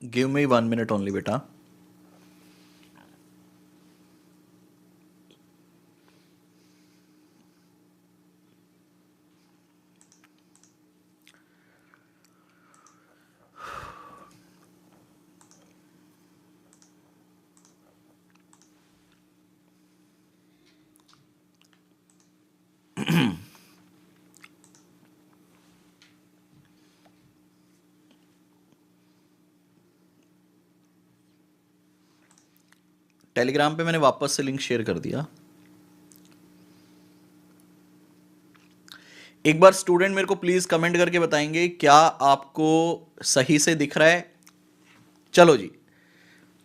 Give me 1 minute only बेटा। Telegram पे मैंने वापस से लिंक शेयर कर दिया। एक बार स्टूडेंट मेरे को प्लीज कमेंट करके बताएंगे क्या आपको सही से दिख रहा है। चलो जी,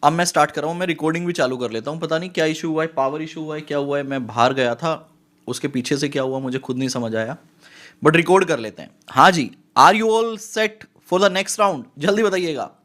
अब मैं स्टार्ट कर रहा हूं। मैं रिकॉर्डिंग भी चालू कर लेता हूं। पता नहीं क्या इशू हुआ है, पावर इशू हुआ है, क्या हुआ है। मैं बाहर गया था, उसके पीछे से क्या हुआ मुझे खुद नहीं समझ आया, बट रिकॉर्ड कर लेते हैं। हाँ जी, are you all set for the next round? जल्दी बताइएगा।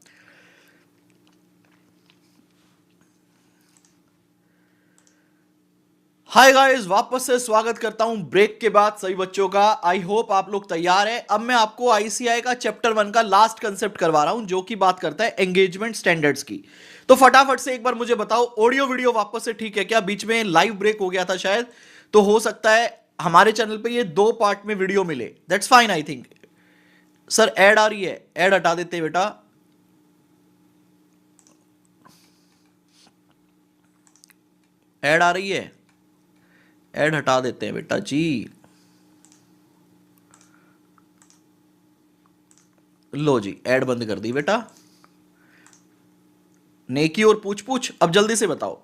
हाय गाइस, वापस से स्वागत करता हूं ब्रेक के बाद सभी बच्चों का। आई होप आप लोग तैयार हैं। अब मैं आपको आईसीआई का चैप्टर 1 का लास्ट कंसेप्ट करवा रहा हूं, जो कि बात करता है एंगेजमेंट स्टैंडर्ड्स की। तो फटाफट से एक बार मुझे बताओ, ऑडियो वीडियो वापस से ठीक है क्या? बीच में लाइव ब्रेक हो गया था शायद, तो हो सकता है हमारे चैनल पे ये 2 पार्ट में वीडियो मिले। That's fine I think. Sir ad आ रही है, ऐड हटा देते बेटा। ऐड आ रही है, ऐड हटा देते हैं बेटा जी। लो जी, ऐड बंद कर दी बेटा। नेकी और पूछ पूछ, अब जल्दी से बताओ।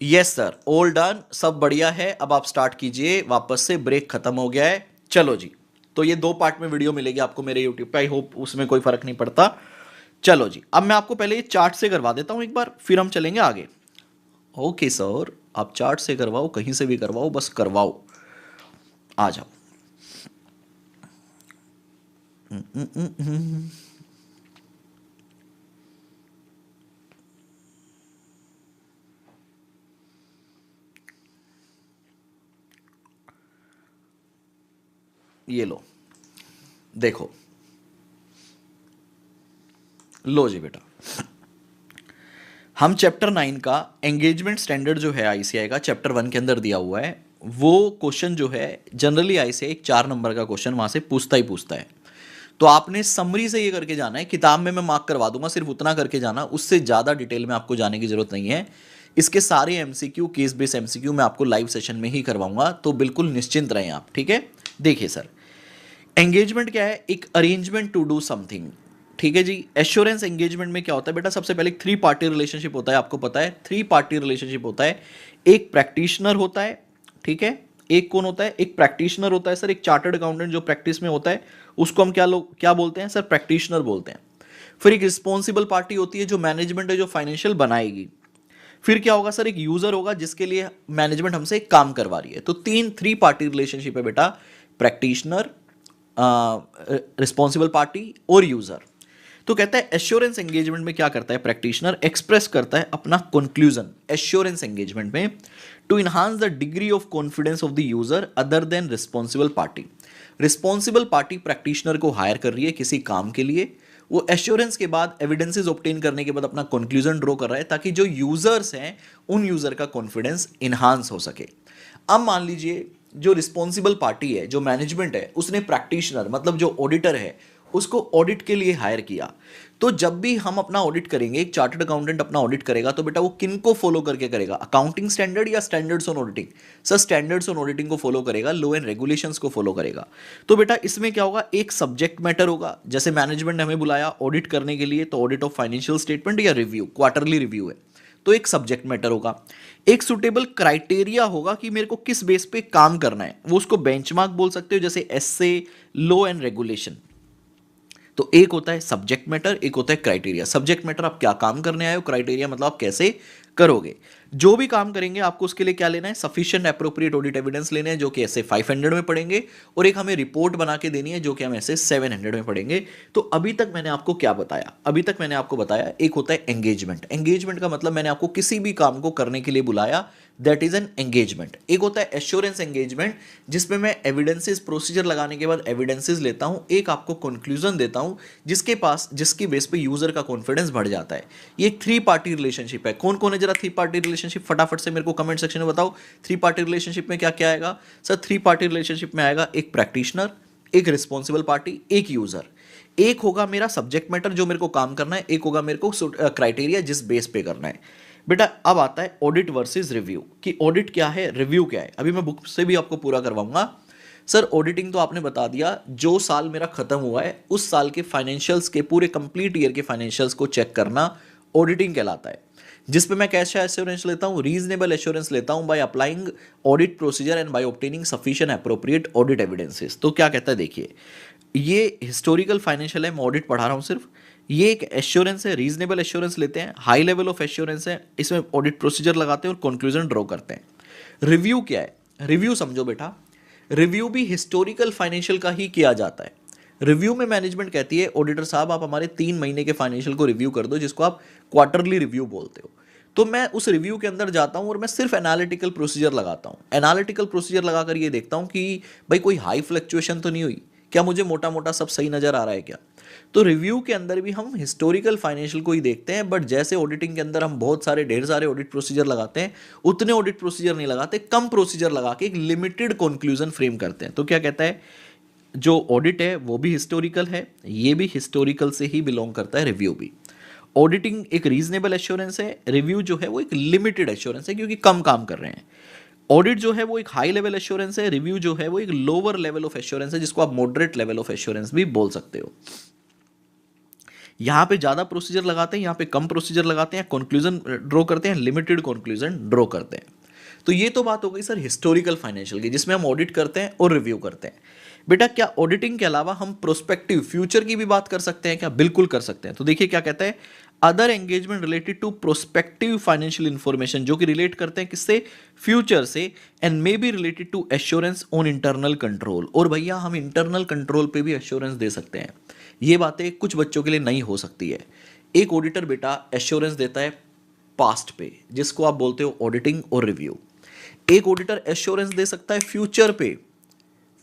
यस सर, ऑल डन, सब बढ़िया है। अब आप स्टार्ट कीजिए, वापस से ब्रेक खत्म हो गया है। चलो जी, तो ये 2 पार्ट में वीडियो मिलेगी आपको मेरे यूट्यूब पे। आई होप उसमें कोई फर्क नहीं पड़ता। चलो जी, अब मैं आपको पहले ये चार्ट से करवा देता हूं एक बार, फिर हम चलेंगे आगे। ओके सर, आप चार्ट से करवाओ, कहीं से भी करवाओ, बस करवाओ। आ जाओ। ये लो, देखो। लो जी बेटा, हम चैप्टर 9 का एंगेजमेंट स्टैंडर्ड जो है आईसीआई का चैप्टर 1 के अंदर दिया हुआ है, वो क्वेश्चन जो है जनरली आईसीआई एक 4 नंबर का क्वेश्चन वहां से पूछता ही पूछता है। तो आपने समरी से ये करके जाना है। किताब में मैं मार्क करवा दूंगा, सिर्फ उतना करके जाना, उससे ज़्यादा डिटेल में आपको जाने की जरूरत नहीं है। इसके सारे एमसीक्यू, केस बेस एमसीक्यू मैं आपको लाइव सेशन में ही करवाऊंगा, तो बिल्कुल निश्चिंत रहें आप, ठीक है। देखिए सर, एंगेजमेंट क्या है? एक अरेंजमेंट टू डू समथिंग, ठीक है जी। एश्योरेंस एंगेजमेंट में क्या होता है बेटा? सबसे पहले 3 पार्टी रिलेशनशिप होता है, आपको पता है 3 पार्टी रिलेशनशिप होता है। एक प्रैक्टिशनर होता है, ठीक है। एक कौन होता है? एक प्रैक्टिशनर होता है सर, एक चार्टर्ड अकाउंटेंट जो प्रैक्टिस में होता है, उसको हम क्या बोलते हैं सर? प्रैक्टिशनर बोलते हैं। फिर एक रिस्पॉन्सिबल पार्टी होती है जो मैनेजमेंट है, जो फाइनेंशियल बनाएगी। फिर क्या होगा सर? एक यूजर होगा जिसके लिए मैनेजमेंट हमसे एक काम करवा रही है। तो 3 पार्टी रिलेशनशिप है बेटा, प्रैक्टिशनर, रिस्पॉन्सिबल पार्टी और यूजर। तो कहता है एश्योरेंस एंगेजमेंट में क्या करता है प्रैक्टिशनर? एक्सप्रेस करता है अपना कंक्लूजन एश्योरेंस एंगेजमेंट में, to enhance the degree of confidence of the user other than responsible party. Responsible party practitioner को हायर कर रही है किसी काम के लिए, वो एश्योरेंस के बाद एविडेंसेस ऑब्टेन करने के बाद अपना कंक्लूजन ड्रॉ कर रहा है, ताकि जो यूजर्स हैं उन यूजर का कॉन्फिडेंस इनहांस हो सके। अब मान लीजिए जो रिस्पॉन्सिबल पार्टी है, जो मैनेजमेंट है, उसने प्रैक्टिशनर मतलब जो ऑडिटर है उसको ऑडिट के लिए हायर किया। तो जब भी हम अपना ऑडिट करेंगे, एक चार्टर्ड अकाउंटेंट अपना ऑडिट करेगा, तो बेटा वो किन को फॉलो करके करेगा? अकाउंटिंग स्टैंडर्ड या standards on auditing? Sir standards on auditing को फॉलो करेगा, लॉ एंड रेगुलेशंस को फॉलो करेगा। तो बेटा इसमें क्या होगा? एक सब्जेक्ट मैटर होगा। जैसे मैनेजमेंट ने हमें बुलाया ऑडिट करने के लिए, तो ऑडिट ऑफ फाइनेंशियल स्टेटमेंट या रिव्यू, क्वार्टरली रिव्यू है, तो एक सब्जेक्ट मैटर होगा। एक सुटेबल क्राइटेरिया होगा कि मेरे को किस बेस पे काम करना है, वो उसको बेंचमार्क बोल सकते हो, जैसे एसए, लॉ एंड रेगुलेशन। तो एक होता है सब्जेक्ट मैटर, एक होता है क्राइटेरिया। सब्जेक्ट मैटर आप क्या काम करने आए हो, क्राइटेरिया मतलब आप कैसे करोगे। जो भी काम करेंगे आपको उसके लिए क्या लेना है? सफिशिएंट एप्रोप्रिएट ऑडिट एविडेंस लेने हैं, जो कि ऐसे 500 में पढ़ेंगे, और एक हमें रिपोर्ट बना के देनी है, जो कि हम ऐसे 700 में पढ़ेंगे। तो अभी तक मैंने आपको क्या बताया? अभी तक मैंने आपको बताया एक होता है एंगेजमेंट। एंगेजमेंट का मतलब मैंने आपको किसी भी काम को करने के लिए बुलाया, दैट इज एन एंगेजमेंट। एक होता है एश्योरेंस एंगेजमेंट जिसमें मैं एविडेंसेस प्रोसीजर लगाने के बाद एविडेंसेस लेता हूं, एक आपको कंक्लूजन देता हूं जिसकी बेस पे यूजर का कॉन्फिडेंस बढ़ जाता है। ये एक 3 पार्टी रिलेशनशिप है। कौन कौन है जरा 3 पार्टी रिलेशनशिप फटाफट से मेरे को कमेंट सेक्शन में बताओ। 3 पार्टी रिलेशनशिप में क्या क्या आएगा सर? 3 पार्टी रिलेशनशिप में आएगा एक प्रैक्टिशनर, एक रिस्पॉन्सिबल पार्टी, एक यूजर। एक होगा मेरा सब्जेक्ट मैटर जो मेरे को काम करना है, एक होगा मेरे को क्राइटेरिया जिस बेस पे करना है। बेटा अब आता है ऑडिट वर्सेस रिव्यू कि ऑडिट क्या है, रिव्यू क्या है। अभी मैं बुक से भी आपको पूरा करवाऊंगा। सर ऑडिटिंग तो आपने बता दिया, जो साल मेरा खत्म हुआ है उस साल के फाइनेंशियल्स के पूरे कंप्लीट ईयर के फाइनेंशियल्स को चेक करना ऑडिटिंग कहलाता है। जिस पे मैं कैसा एश्योरेंस लेता हूँ, रीजनेबल एश्योरेंस लेता हूँ by applying audit procedure and by obtaining sufficient appropriate audit evidences. तो क्या कहता है देखिए, ये हिस्टोरिकल फाइनेंशियल है, मैं ऑडिट पढ़ा रहा हूँ सिर्फ। ये एक एश्योरेंस है, रीजनेबल एश्योरेंस लेते हैं, हाई लेवल ऑफ एश्योरेंस है, इसमें ऑडिट प्रोसीजर लगाते हैं और कंक्लूजन ड्रॉ करते हैं। रिव्यू क्या है? रिव्यू समझो बेटा, रिव्यू भी हिस्टोरिकल फाइनेंशियल का ही किया जाता है। रिव्यू में मैनेजमेंट कहती है ऑडिटर साहब आप हमारे 3 महीने के फाइनेंशियल को रिव्यू कर दो, जिसको आप क्वार्टरली रिव्यू बोलते हो। तो मैं उस रिव्यू के अंदर जाता हूं और मैं सिर्फ एनालिटिकल प्रोसीजर लगाता हूं। एनालिटिकल प्रोसीजर लगाकर ये देखता हूं कि भाई कोई हाई फ्लक्चुएशन तो नहीं हुई, क्या मुझे मोटा मोटा सब सही नजर आ रहा है क्या। तो रिव्यू के अंदर भी हम हिस्टोरिकल फाइनेंशियल को ही देखते हैं, बट जैसे ऑडिटिंग के अंदर हम बहुत सारे ढेर सारे ऑडिट प्रोसीजर लगाते हैं, उतने ऑडिट प्रोसीजर नहीं लगाते, कम प्रोसीजर लगा के एक लिमिटेड कंक्लूजन फ्रेम करते हैं। तो क्या कहता है, जो ऑडिट है वो भी हिस्टोरिकल है, ये भी हिस्टोरिकल से ही बिलोंग करता है, रिव्यू भी। ऑडिटिंग एक रीजनेबल एश्योरेंस है, रिव्यू जो है वो एक लिमिटेड एश्योरेंस है क्योंकि कम काम कर रहे हैं। ऑडिट जो है वो एक हाई लेवल एश्योरेंस है, रिव्यू जो है वो एक लोअर लेवल ऑफ एश्योरेंस है, जिसको आप मॉडरेट लेवल ऑफ एश्योरेंस भी बोल सकते हो। यहां पे ज्यादा प्रोसीजर लगाते हैं, यहां पे कम प्रोसीजर लगाते हैं, कंक्लूजन ड्रॉ करते हैं, लिमिटेड कंक्लूजन ड्रॉ करते हैं। तो ये तो बात हो गई सर हिस्टोरिकल फाइनेंशियल की, जिसमें हम ऑडिट करते हैं और रिव्यू करते हैं। बेटा क्या ऑडिटिंग के अलावा हम प्रोस्पेक्टिव फ्यूचर की भी बात कर सकते हैं क्या? बिल्कुल कर सकते हैं। तो देखिए क्या कहता है, other engagement related to prospective financial information, जो कि रिलेट करते हैं किससे? फ्यूचर से, and may be related to assurance on internal control. और भैया हम इंटरनल कंट्रोल पे भी एश्योरेंस दे सकते हैं। ये बातें कुछ बच्चों के लिए नहीं हो सकती है। एक ऑडिटर बेटा एश्योरेंस देता है पास्ट पे, जिसको आप बोलते हो ऑडिटिंग और रिव्यू। एक ऑडिटर एश्योरेंस दे सकता है फ्यूचर पे,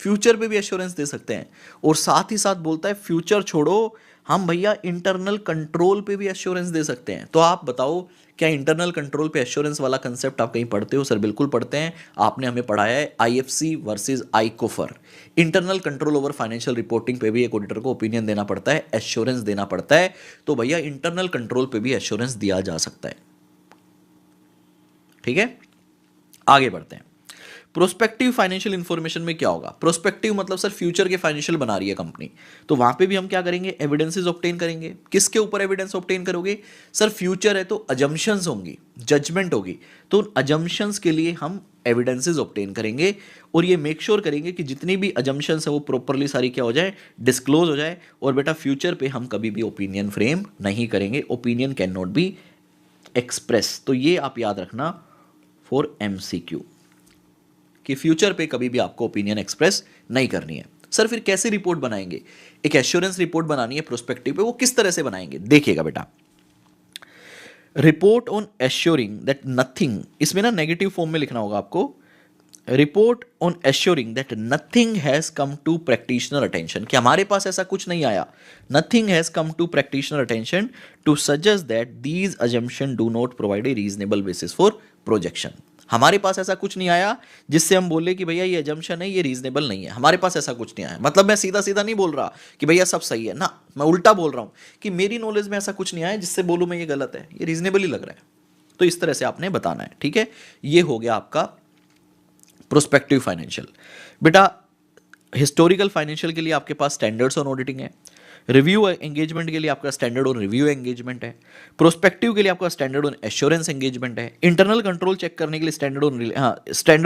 फ्यूचर पे भी एश्योरेंस दे सकते हैं, और साथ ही साथ बोलता है फ्यूचर छोड़ो हम भैया इंटरनल कंट्रोल पे भी एश्योरेंस दे सकते हैं। तो आप बताओ क्या इंटरनल कंट्रोल पे एश्योरेंस वाला कंसेप्ट आप कहीं पढ़ते हो? सर बिल्कुल पढ़ते हैं, आपने हमें पढ़ाया है IFC versus ICOFR. Internal control over financial reporting पे भी एक ऑडिटर को ओपिनियन देना पड़ता है, एश्योरेंस देना पड़ता है। तो भैया इंटरनल कंट्रोल पे भी एश्योरेंस दिया जा सकता है। ठीक है, आगे बढ़ते हैं। प्रोस्पेक्टिव फाइनेंशियल इंफॉर्मेशन में क्या होगा? प्रोस्पेक्टिव मतलब सर फ्यूचर के फाइनेंशियल बना रही है कंपनी, तो वहां पे भी हम क्या करेंगे? एविडेंसेस ऑब्टेन करेंगे। किसके ऊपर एविडेंस ऑब्टेन करोगे? सर फ्यूचर है तो अजम्पशंस होंगी, जजमेंट होगी, तो अजम्पशंस के लिए हम एविडेंसेस ऑब्टेन करेंगे, और ये मेक श्योर करेंगे कि जितनी भी अजम्पशंस है वो प्रॉपरली सारी क्या हो जाए? डिस्क्लोज हो जाए। और बेटा फ्यूचर पे हम कभी भी ओपिनियन फ्रेम नहीं करेंगे, opinion can not be express. तो ये आप याद रखना फॉर एमसीक्यू कि फ्यूचर पे कभी भी आपको ओपिनियन एक्सप्रेस नहीं करनी है। सर फिर कैसे रिपोर्ट बनाएंगे? एक एश्योरेंस रिपोर्ट बनानी है प्रोस्पेक्टिव पे, वो किस तरह से बनाएंगे? देखिएगा बेटा, report on assuring that nothing, इसमें ना नेगेटिव फॉर्म में लिखना होगा आपको, report on assuring that nothing has come to practitioner attention, कि हमारे पास ऐसा कुछ नहीं आया, nothing has come to practitioner attention to suggest that these assumption do not provide a reasonable basis for projection. हमारे पास ऐसा कुछ नहीं आया जिससे हम बोले कि भैया ये अजम्पशन है, ये रीजनेबल नहीं है। हमारे पास ऐसा कुछ नहीं आया, मतलब मैं सीधा सीधा नहीं बोल रहा कि भैया सब सही है ना, मैं उल्टा बोल रहा हूं कि मेरी नॉलेज में ऐसा कुछ नहीं आया जिससे बोलूं मैं ये गलत है, ये रीजनेबल ही लग रहा है। तो इस तरह से आपने बताना है। ठीक है, ये हो गया आपका प्रोस्पेक्टिव फाइनेंशियल। बेटा हिस्टोरिकल फाइनेंशियल के लिए आपके पास स्टैंडर्ड्स ऑन ऑडिटिंग है, रिव्यू एंगेजमेंट के लिए आपका स्टैंडर्ड ऑन रिव्यू एंगेजमेंट है, प्रोस्पेक्टिव के लिए आपका स्टैंडर्ड ऑन एश्योरेंस एंगेजमेंट है, इंटरनल कंट्रोल चेक करने के लिए स्टैंडर्ड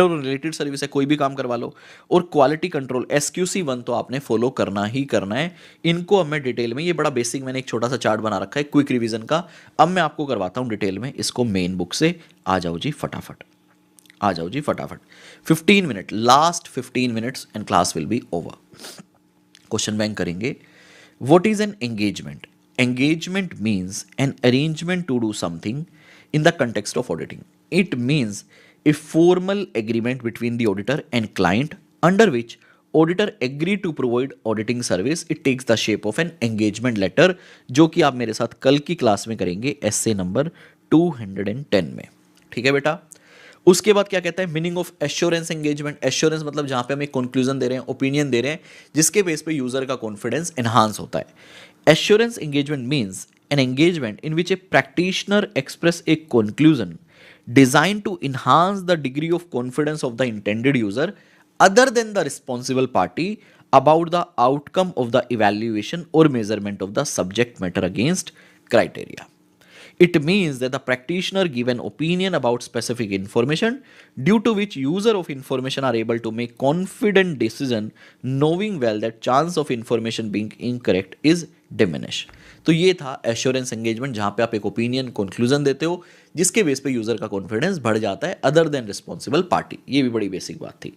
ऑन रिलेटेड सर्विस है, कोई भी काम करवा लो, और क्वालिटी कंट्रोल SQC1 तो आपने फॉलो करना ही करना है। इनको अब मैं डिटेल में, ये बड़ा बेसिक मैंने एक छोटा सा चार्ट बना रखा है क्विक रिवीजन का, अब मैं आपको करवाता हूँ डिटेल में इसको मेन बुक से। आ जाओ जी फटाफट, आ जाओ जी फटाफट। 15 minute, last 15 minutes and class will be over. Question bank करेंगे। What is an engagement? Engagement means an arrangement to do something in the context of auditing. It means a formal agreement between the auditor and client under which auditor agree to provide auditing service. It takes the shape of an engagement letter, जो कि आप मेरे साथ कल की class में करेंगे essay number 210 में. ठीक है बेटा. उसके बाद क्या कहता है, meaning of assurance engagement. Assurance मतलब जहां पे हम एक कंक्लूजन दे रहे हैं, ओपिनियन दे रहे हैं, जिसके बेस पे यूजर का कॉन्फिडेंस एनहांस होता है. Assurance engagement means an engagement in which a practitioner express a conclusion designed to enhance the degree of confidence of the intended user other than the responsible party about the outcome of the evaluation or measurement of the subject matter against criteria. It means that the practitioner give an opinion about specific information due to which user of information are able to make confident decision knowing well that chance of information being incorrect is diminish. तो ये था assurance engagement, जहां पे आप एक opinion conclusion देते हो जिसके बेस पे यूजर का कॉन्फिडेंस बढ़ जाता है अदर देन रिस्पॉन्सिबल पार्टी. ये भी बड़ी बेसिक बात थी.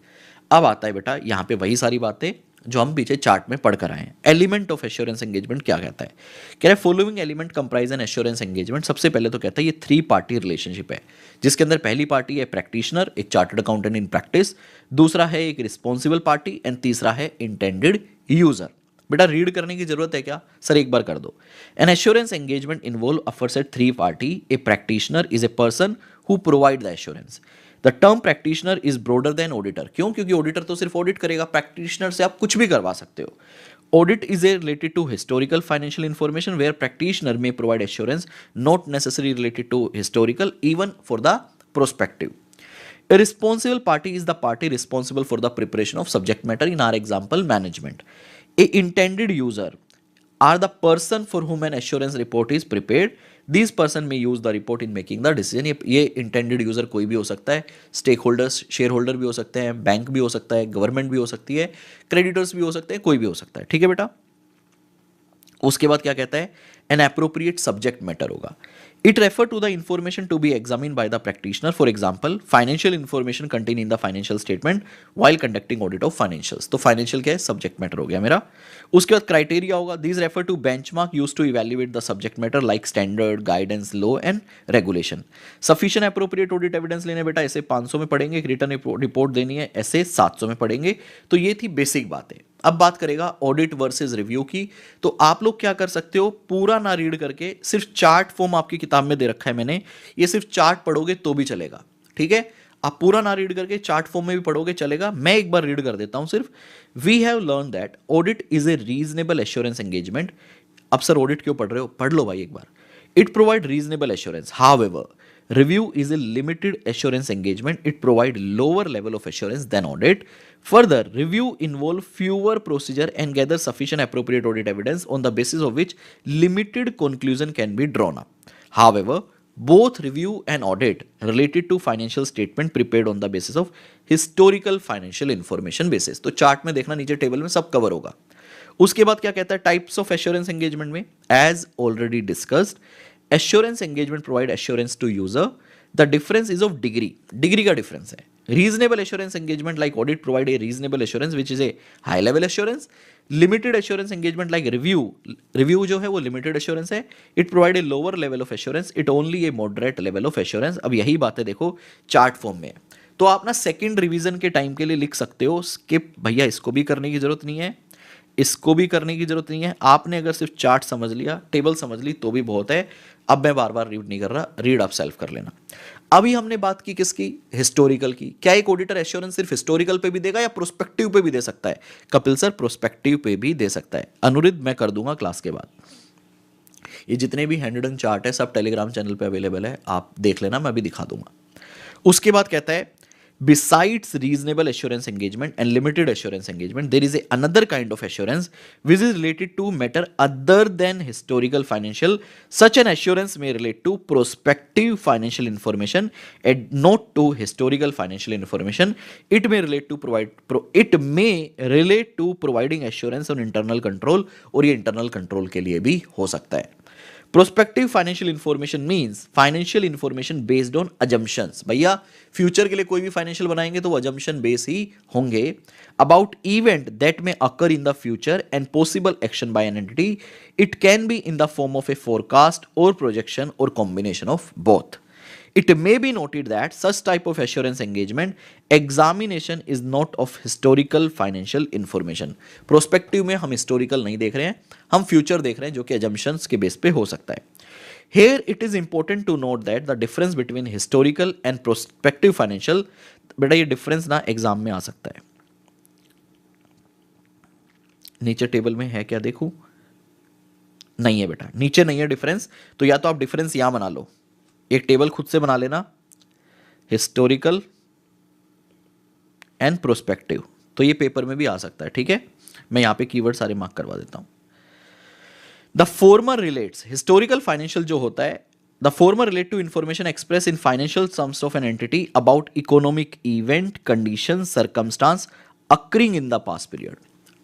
अब आता है बेटा यहाँ पे वही सारी बातें जो हम पीछे चार्ट में पढ़कर आए हैं. एलिमेंट ऑफ एश्योरेंस एंगेजमेंट क्या कहता है, कह रहा है following element comprise N assurance engagement. सबसे पहले तो कहता है ये 3 पार्टी रिलेशनशिप है, जिसके अंदर पहली पार्टी है प्रैक्टिशनर, एक चार्टर्ड अकाउंटेंट इन प्रैक्टिस, दूसरा है एक रिस्पॉन्सिबल पार्टी एंड तीसरा है इंटेंडेड यूजर. बेटा रीड करने की जरूरत है क्या, सर एक बार कर दो. एन एश्योरेंस एंगेजमेंट इन्वॉल्व अफरसेट 3 party. A practitioner is a person who provide the assurance. The term practitioner is broader than auditor. क्यों, क्योंकि ऑडिटर तो सिर्फ ऑडिट करेगा, प्रैक्टिशनर से आप कुछ भी करवा सकते हो. Audit is a related to historical financial information where practitioner may provide assurance not necessary related to historical even for the prospective. A responsible party is the party responsible for the preparation of subject matter, in our example management. A intended user are the person for whom an assurance report is prepared. These person may use the report in making the decision. ये intended user कोई भी हो सकता है, stake holders share holder भी हो सकते हैं, बैंक भी हो सकता है, गवर्नमेंट भी हो सकती है, क्रेडिटर्स भी हो सकते हैं, कोई भी हो सकता है. ठीक है बेटा. उसके बाद क्या कहता है, एन एप्रोप्रिएट सब्जेक्ट मैटर होगा. It refer to the information to be examine by the practitioner. For example financial information content in the financial statement while conducting audit of financials. तो फाइनेंशियल क्या है, सब्जेक्ट मैटर हो गया मेरा. उसके बाद criteria होगा. These refer to benchmark use to evaluate the subject matter like standard, guidance, law and regulation. Sufficient appropriate audit evidence लेने बेटा ऐसे 500 में पढ़ेंगे, एक रिटर्न रिपोर्ट देनी है ऐसे 700 में पढ़ेंगे. तो ये थी बेसिक बातें. अब बात करेगा ऑडिट वर्सेस रिव्यू की. तो आप लोग क्या कर सकते हो, पूरा ना रीड करके सिर्फ चार्ट फॉर्म आपकी किताब में दे रखा है मैंने, ये सिर्फ चार्ट पढ़ोगे तो भी चलेगा. ठीक है, आप पूरा ना रीड करके चार्ट फॉर्म में भी पढ़ोगे चलेगा. मैं एक बार रीड कर देता हूं सिर्फ. We have learn that audit is a reasonable assurance engagement. अब सर ऑडिट क्यों पढ़ रहे हो, पढ़ लो भाई एक बार. It provide reasonable assurance. However review is a limited assurance engagement. It provide lower level of assurance than audit. Further, review involve fewer procedure and gather sufficient appropriate audit evidence on the basis of which limited conclusion can be drawn up. However, both review and audit related to financial statement prepared on the basis of historical financial information basis. तो chart में देखना, नीचे table में सब cover होगा. उसके बाद क्या कहता है, टाइप्स ऑफ एश्योरेंस एंगेजमेंट में as already discussed assurance engagement provide assurance to user. The difference is of degree. Degree का डिफरेंस है. Reasonable assurance engagement like audit provide a reasonable assurance which is a high level assurance. Limited assurance engagement like review जो है वो limited assurance है. It provide a lower level of assurance. It only a moderate level of assurance. अब यही बातें देखो chart form में. तो आप ना सेकेंड रिविजन के टाइम के लिए लिख सकते हो स्किप भैया, इसको भी करने की जरूरत नहीं है, इसको भी करने की जरूरत नहीं है. आपने अगर सिर्फ चार्ट समझ लिया, टेबल समझ ली तो भी बहुत है. अब मैं बार बार रीड नहीं कर रहा, रीड आप सेल्फ कर लेना. अभी हमने बात की किसकी, हिस्टोरिकल की. क्या एक ऑडिटर एश्योरेंस सिर्फ हिस्टोरिकल पे भी देगा या प्रोस्पेक्टिव पे भी दे सकता है, कपिल सर प्रोस्पेक्टिव पे भी दे सकता है. अनुरिध मैं कर दूंगा क्लास के बाद. ये जितने भी हैंडडन चार्ट है सब टेलीग्राम चैनल पे अवेलेबल है, आप देख लेना, मैं भी दिखा दूंगा. उसके बाद कहता है besides reasonable assurance engagement and limited assurance engagement, there is another kind of assurance which is related to matter other than historical financial. Such an assurance may relate to prospective financial information and not to historical financial information. It may relate to providing assurance on internal control, और ये internal control के लिए भी हो सकता है. Prospective financial information means financial information based on assumptions. भैया future के लिए कोई भी फाइनेंशियल बनाएंगे तो वो अजम्पशन बेस ही होंगे. About event that may occur in the future and possible action by an entity. It can be in the form of a forecast or projection or combination of both. It may be noted that such type of assurance engagement examination is not of historical financial information. Prospective में हम historical नहीं देख रहे हैं, हम future देख रहे हैं जो कि assumptions के बेस पे हो सकता है. Here it is important to note that the difference between historical and prospective financial, बेटा ये डिफरेंस ना एग्जाम में आ सकता है. नीचे टेबल में है क्या देखूं? नहीं है बेटा, नीचे नहीं है डिफरेंस. तो या तो आप डिफरेंस यहां बना लो, एक टेबल खुद से बना लेना, हिस्टोरिकल एंड प्रोस्पेक्टिव. तो ये पेपर में भी आ सकता है. ठीक है, मैं यहां पे कीवर्ड सारे मार्क करवा देता हूं. The former relates, historical financial जो होता है, the former relate to information express in financial sums of an entity about economic event, condition, circumstance occurring in the past period.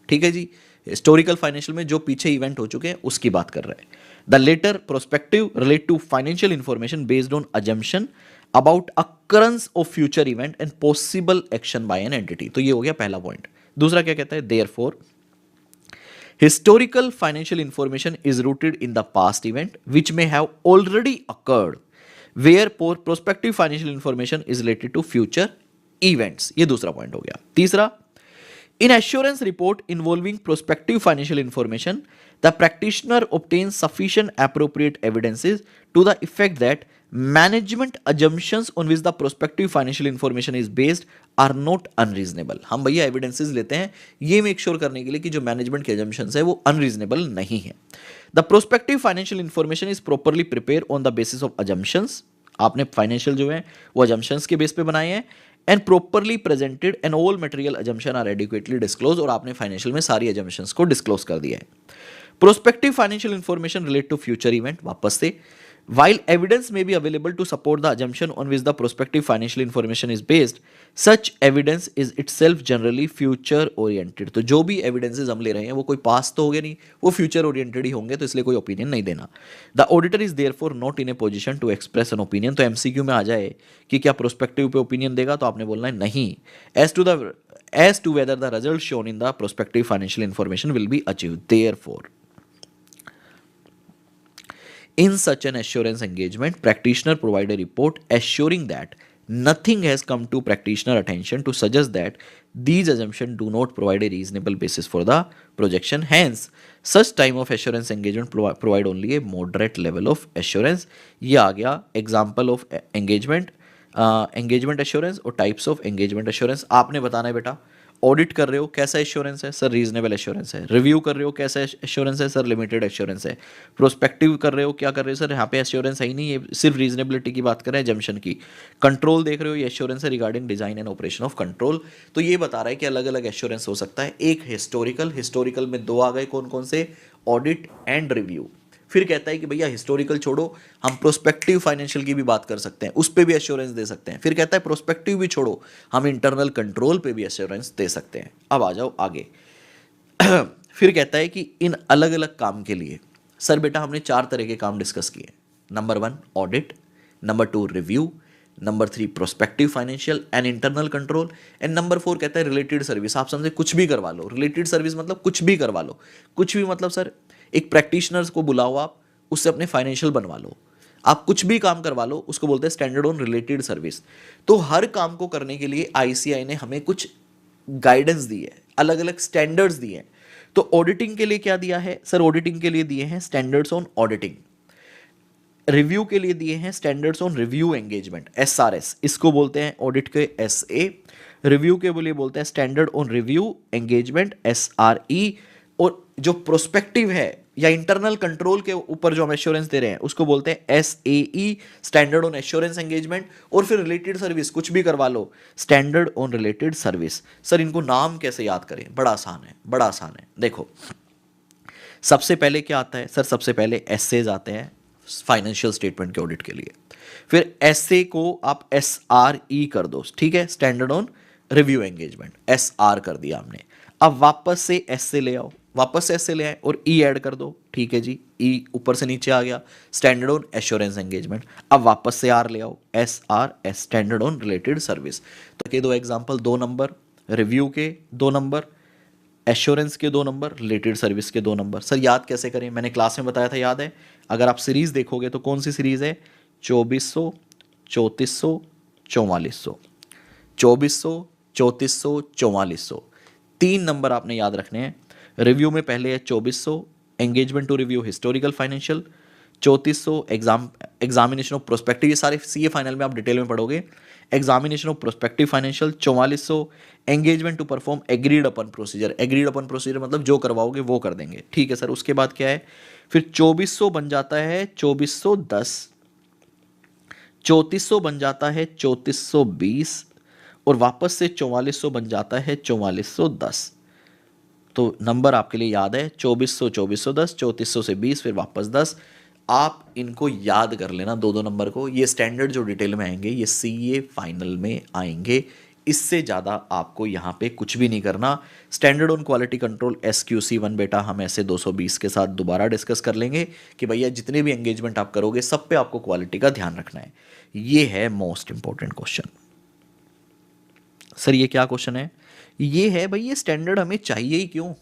ठीक है जी, हिस्टोरिकल फाइनेंशियल में जो पीछे इवेंट हो चुके हैं उसकी बात कर रहा है. The latter prospective relate to financial information based on assumption about occurrence of future event and possible action by an entity. तो ये हो गया पहला पॉइंट. दूसरा क्या कहता है, therefore historical financial information is rooted in the past event which may have already occurred, where prospective financial information is related to future events. ये दूसरा पॉइंट हो गया. तीसरा, in assurance report involving prospective financial information, the practitioner obtains sufficient appropriate evidences to the effect that management assumptions on which the prospective financial information is based are not unreasonable. हम भैया evidences लेते हैं ये make sure करने के लिए कि जो मैनेजमेंट के assumptions है वो अनरीजनेबल नहीं है. The prospective financial information is properly prepared on the basis of assumptions. आपने फाइनेंशियल जो है वो assumptions के बेस पे बनाए हैं, and properly presented and all material assumption are adequately disclosed. और आपने फाइनेंशियल में सारी assumptions को डिस्क्लोज कर दिया है. Prospective financial information relate to future event. वापस से, while evidence may be available to support the assumption on which the prospective financial information is based, such evidence is itself generally future oriented. तो जो भी evidences हम ले रहे हैं वो कोई past तो हो गया नहीं, वो future oriented ही होंगे, तो इसलिए कोई opinion नहीं देना. The auditor is therefore not in a position to express an opinion. तो MCQ में आ जाए कि क्या prospective पे opinion देगा, तो आपने बोलना है नहीं. As to whether the results shown in the prospective financial information will be achieved. Therefore, in such an assurance engagement, practitioner provide a report assuring that nothing has come to practitioner attention to suggest that these assumptions do not provide a reasonable basis for the projection. Hence, such time of assurance engagement provide only a moderate level of assurance. ये आ गया example of engagement assurance और types of engagement assurance. आपने बताना है बेटा, audit कर रहे हो कैसा एश्योरेंस है सर, रीजनेबल एश्योरेंस है. रिव्यू कर रहे हो कैसा एश्योरेंस है सर, लिमिटेड एश्योरेंस है. प्रोस्पेक्टिव कर रहे हो, क्या कर रहे हो सर, यहाँ पे एश्योरेंस है ही नहीं, ये सिर्फ रीजनेबिलिटी की बात कर रहे हैं, जम्पशन की. कंट्रोल देख रहे हो, ये एश्योरेंस है regarding design and operation of control. तो ये बता रहा है कि अलग अलग एश्योरेंस हो सकता है. एक हिस्टोरिकल में दो आ गए, कौन कौन से, ऑडिट एंड रिव्यू. फिर कहता है कि भैया हिस्टोरिकल छोड़ो, हम प्रोस्पेक्टिव फाइनेंशियल की भी बात कर सकते हैं, उस पे भी एश्योरेंस दे सकते हैं. फिर कहता है प्रोस्पेक्टिव भी छोड़ो, हम इंटरनल कंट्रोल पे भी एश्योरेंस दे सकते हैं. अब आ जाओ आगे. फिर कहता है कि इन अलग अलग काम के लिए सर बेटा हमने 4 तरह के काम डिस्कस किए. Number 1 audit, number 2 review, number 3 prospective financial and internal control, and number 4 कहता है रिलेटेड सर्विस. आप समझे, कुछ भी करवा लो. रिलेटेड सर्विस मतलब कुछ भी करवा लो. कुछ भी मतलब सर एक प्रैक्टिशनर्स को बुलाओ, आप उससे अपने फाइनेंशियल बनवा लो, आप कुछ भी काम करवा लो, उसको बोलते हैं स्टैंडर्ड ऑन रिलेटेड सर्विस. तो हर काम को करने के लिए आईसीआई ने हमें कुछ गाइडेंस दी है, अलग अलग स्टैंडर्ड्स दिए हैं. तो ऑडिटिंग के लिए क्या दिया है सर, ऑडिटिंग के लिए दिए हैं स्टैंडर्ड्स ऑन ऑडिटिंग. रिव्यू के लिए दिए हैं standards on review engagement, SRS, इसको बोलते हैं ऑडिट के एसए. रिव्यू के लिए बोलते हैं standard on review engagement, SRE. और जो प्रोस्पेक्टिव है या इंटरनल कंट्रोल के ऊपर जो हम एश्योरेंस दे रहे हैं उसको बोलते हैं SAE, standard on assurance engagement. और फिर रिलेटेड सर्विस कुछ भी करवा लो, standard on related service. Sir इनको नाम कैसे याद करें, बड़ा आसान है, बड़ा आसान है. देखो सबसे पहले क्या आता है सर, सबसे पहले एसएज आते हैं फाइनेंशियल स्टेटमेंट के ऑडिट के लिए. फिर एसए को आप एसआरई कर दो, ठीक है, standard on review engagement, SR कर दिया हमने. अब वापस से एसए ले आओ, वापस से एसए ले आए और ई ऐड कर दो, ठीक है जी, ई ऊपर से नीचे आ गया, स्टैंडर्ड ऑन एश्योरेंस एंगेजमेंट. अब वापस से आर ले आओ, S R S, standard on related service. तो के 2 एग्जांपल, 2 नंबर रिव्यू के, 2 नंबर एश्योरेंस के, 2 नंबर रिलेटेड सर्विस के, 2 नंबर. सर याद कैसे करें, मैंने क्लास में बताया था, याद है? अगर आप सीरीज देखोगे तो कौन सी सीरीज है, 2400, 3400, 4400, 2400, 3400, 4400। 3 नंबर आपने याद रखने हैं। रिव्यू में पहले है 2400 engagement to review historical financial, 3400 examination of prospective, ये सारे सीए फाइनल में आप डिटेल में पढ़ोगे, examination of prospective financial, 4400 engagement to perform agreed upon procedure. Agreed upon procedure मतलब जो करवाओगे वो कर देंगे, ठीक है सर। उसके बाद क्या है, फिर 2400 बन जाता है 2410, 3400 बन जाता है 3420, और वापस से 4400 बन जाता है 4410। तो नंबर आपके लिए याद है 2400, 2410, 3400 से 20, फिर वापस 10। आप इनको याद कर लेना दो दो नंबर को। ये स्टैंडर्ड जो डिटेल में आएंगे ये सीए फाइनल में आएंगे, इससे ज़्यादा आपको यहाँ पे कुछ भी नहीं करना। Standard on quality control SQC1 बेटा हम ऐसे 220 के साथ दोबारा डिस्कस कर लेंगे कि भैया जितने भी एंगेजमेंट आप करोगे सब पे आपको क्वालिटी का ध्यान रखना है। ये है मोस्ट इंपॉर्टेंट क्वेश्चन। सर ये क्या क्वेश्चन है? ये है भाई, ये स्टैंडर्ड हमें चाहिए ही क्यों?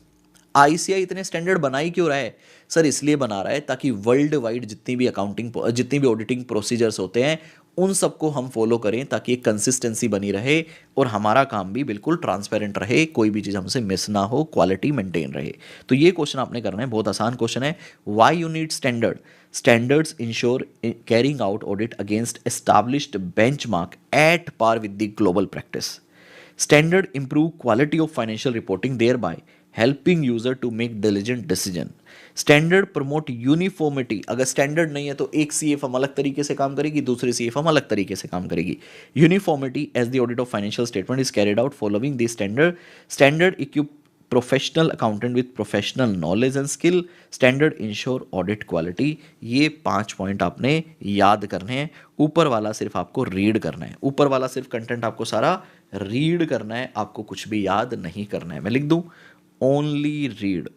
आईसीआई इतने स्टैंडर्ड बना ही क्यों रहा है? सर इसलिए बना रहा है ताकि वर्ल्ड वाइड जितनी भी ऑडिटिंग प्रोसीजर्स होते हैं उन सबको हम फॉलो करें, ताकि एक कंसिस्टेंसी बनी रहे और हमारा काम भी बिल्कुल ट्रांसपेरेंट रहे, कोई भी चीज़ हमसे मिस ना हो, क्वालिटी मेंटेन रहे। तो ये क्वेश्चन आपने करना है, बहुत आसान क्वेश्चन है। Why you need standard? Standards ensure carrying out audit against established benchmark at par with the global practice. Standard improve quality of financial reporting, thereby helping user to make diligent decision. Standard promote uniformity. अगर standard नहीं है तो एक C F अलग तरीके से काम करेगी, दूसरी सी एफ अलग तरीके से काम करेगी। Uniformity as the audit of financial statement is carried out following the standard. Standard equip professional accountant with professional knowledge and skill. Standard ensure audit quality. ये 5 पॉइंट आपने याद करने हैं। ऊपर वाला सिर्फ आपको रीड करना है, ऊपर वाला सिर्फ कंटेंट आपको सारा रीड करना है, आपको कुछ भी याद नहीं करना है। मैं लिख दूं ओनली रीड।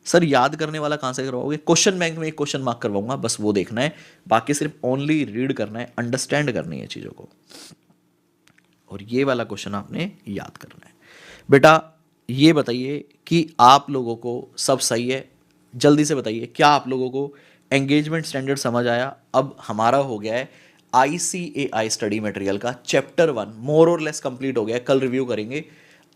सर याद करने वाला कहां से करवाओगे? क्वेश्चन बैंक में एक क्वेश्चन मार्क करवाऊंगा, बस वो देखना है, बाकी सिर्फ ओनली रीड करना है, अंडरस्टैंड करनी है चीजों को। और ये वाला क्वेश्चन आपने याद करना है। बेटा ये बताइए कि आप लोगों को सब सही है? जल्दी से बताइए, क्या आप लोगों को एंगेजमेंट स्टैंडर्ड समझ आया? अब हमारा हो गया है ICAI स्टडी मटेरियल का चैप्टर 1 मोर और लेस कंप्लीट हो गया है, कल रिव्यू करेंगे।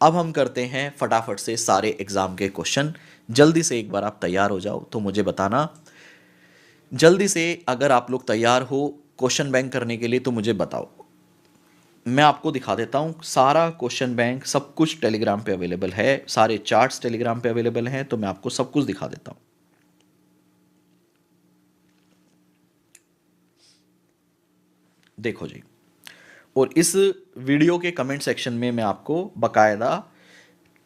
अब हम करते हैं फटाफट से सारे एग्जाम के क्वेश्चन। जल्दी से एक बार आप तैयार हो जाओ तो मुझे बताना जल्दी से। अगर आप लोग तैयार हो क्वेश्चन बैंक करने के लिए तो मुझे बताओ। मैं आपको दिखा देता हूँ सारा क्वेश्चन बैंक, सब कुछ टेलीग्राम पे अवेलेबल है, सारे चार्ट्स टेलीग्राम पे अवेलेबल हैं, तो मैं आपको सब कुछ दिखा देता हूँ। देखो जी, और इस वीडियो के कमेंट सेक्शन में मैं आपको बकायदा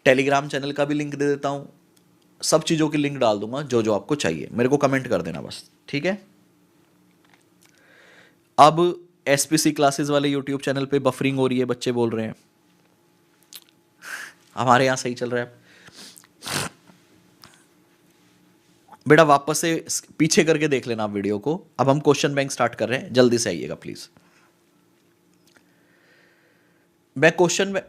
टेलीग्राम चैनल का भी लिंक दे देता हूँ, सब चीज़ों की लिंक डाल दूंगा, जो जो आपको चाहिए मेरे को कमेंट कर देना बस, ठीक है। अब SPC क्लासेस वाले यूट्यूब चैनल पे बफरिंग हो रही है, बच्चे बोल रहे हैं। हमारे यहाँ सही चल रहा है। बेटा वापस से पीछे करके देख लेना आप वीडियो को। अब हम क्वेश्चन बैंक स्टार्ट कर रहे हैं, जल्दी से आइएगा प्लीज। मैं क्वेश्चन में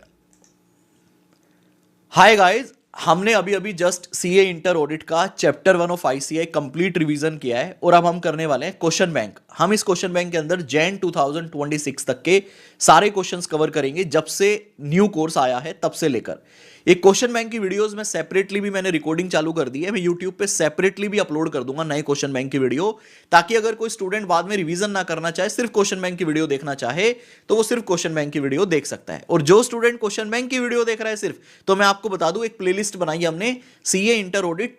हाय गाइस, हमने अभी अभी जस्ट सीए इंटर ऑडिट का chapter 1 of ICAI complete revision किया है और अब हम करने वाले हैं क्वेश्चन बैंक। हम इस क्वेश्चन बैंक के अंदर जैन 2026 तक के सारे क्वेश्चंस कवर करेंगे, जब से न्यू कोर्स आया है तब से लेकर। एक क्वेश्चन बैंक की वीडियोस में सेपरेटली भी मैंने रिकॉर्डिंग चालू कर दी है, मैं यूट्यूब पे सेपरेटली भी अपलोड कर दूंगा नए क्वेश्चन बैंक की वीडियो, ताकि अगर कोई स्टूडेंट बाद में रिवीजन ना करना चाहे, सिर्फ क्वेश्चन बैंक की वीडियो देखना चाहे, तो वो सिर्फ क्वेश्चन बैंक की वीडियो देख सकता है। और जो स्टूडेंट क्वेश्चन बैंक की वीडियो देख रहा है सिर्फ, तो मैं आपको बता दूं एक प्लेलिस्ट बनाई हमने CA inter audit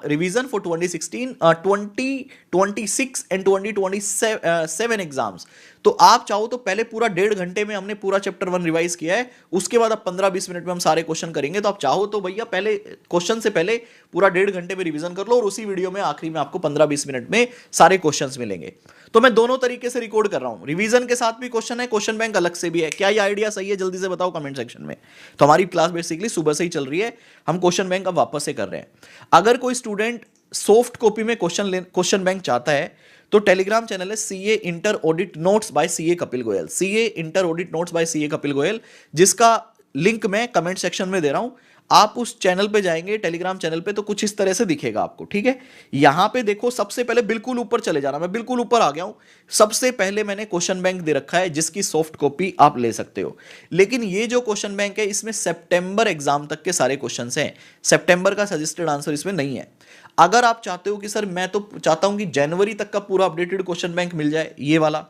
revision for 2016 2026 and 2027 exams. तो आप चाहो तो पहले पूरा 1.5 घंटे में हमने पूरा चैप्टर 1 रिवाइज किया है, उसके बाद अब 15-20 मिनट में हम सारे क्वेश्चन करेंगे। तो आप चाहो तो भैया पहले क्वेश्चन से पहले पूरा 1.5 घंटे में रिवीजन कर लो, और उसी वीडियो में आखिरी में आपको 15-20 मिनट में सारे क्वेश्चंस मिलेंगे। तो मैं दोनों तरीके से रिकॉर्ड कर रहा हूं, रिवीजन के साथ भी क्वेश्चन है, क्वेश्चन बैंक अलग से भी है। क्या ये आइडिया सही है? जल्दी से बताओ कमेंट सेक्शन में। तो हमारी क्लास बेसिकली सुबह से ही चल रही है, हम क्वेश्चन बैंक अब वापस से कर रहे हैं। अगर कोई स्टूडेंट सॉफ्ट कॉपी में क्वेश्चन बैंक चाहता है तो टेलीग्राम चैनल है CA inter audit notes by CA Kapil Goyal, CA inter audit notes by CA Kapil Goyal, जिसका लिंक मैं कमेंट सेक्शन में दे रहा हूं। आप उस चैनल पे जाएंगे, टेलीग्राम चैनल पे, तो कुछ इस तरह से दिखेगा आपको, ठीक है। यहां पे देखो, सबसे पहले बिल्कुल ऊपर चले जाना, मैं बिल्कुल ऊपर आ गया हूं। सबसे पहले मैंने क्वेश्चन बैंक दे रखा है जिसकी सॉफ्ट कॉपी आप ले सकते हो। लेकिन ये जो क्वेश्चन बैंक है इसमें सितंबर एग्जाम तक के सारे क्वेश्चंस हैं, सितंबर का सजेस्टेड आंसर इसमें नहीं है। अगर आप चाहते हो कि सर मैं तो चाहता हूं कि जनवरी तक का पूरा अपडेटेड क्वेश्चन बैंक मिल जाए, ये वाला,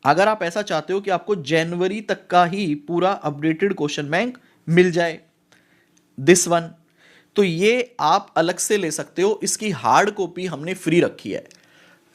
अगर आप ऐसा चाहते हो कि आपको जनवरी तक का ही पूरा अपडेटेड क्वेश्चन बैंक मिल जाए, दिस वन, तो ये आप अलग से ले सकते हो। इसकी हार्ड कॉपी हमने फ्री रखी है,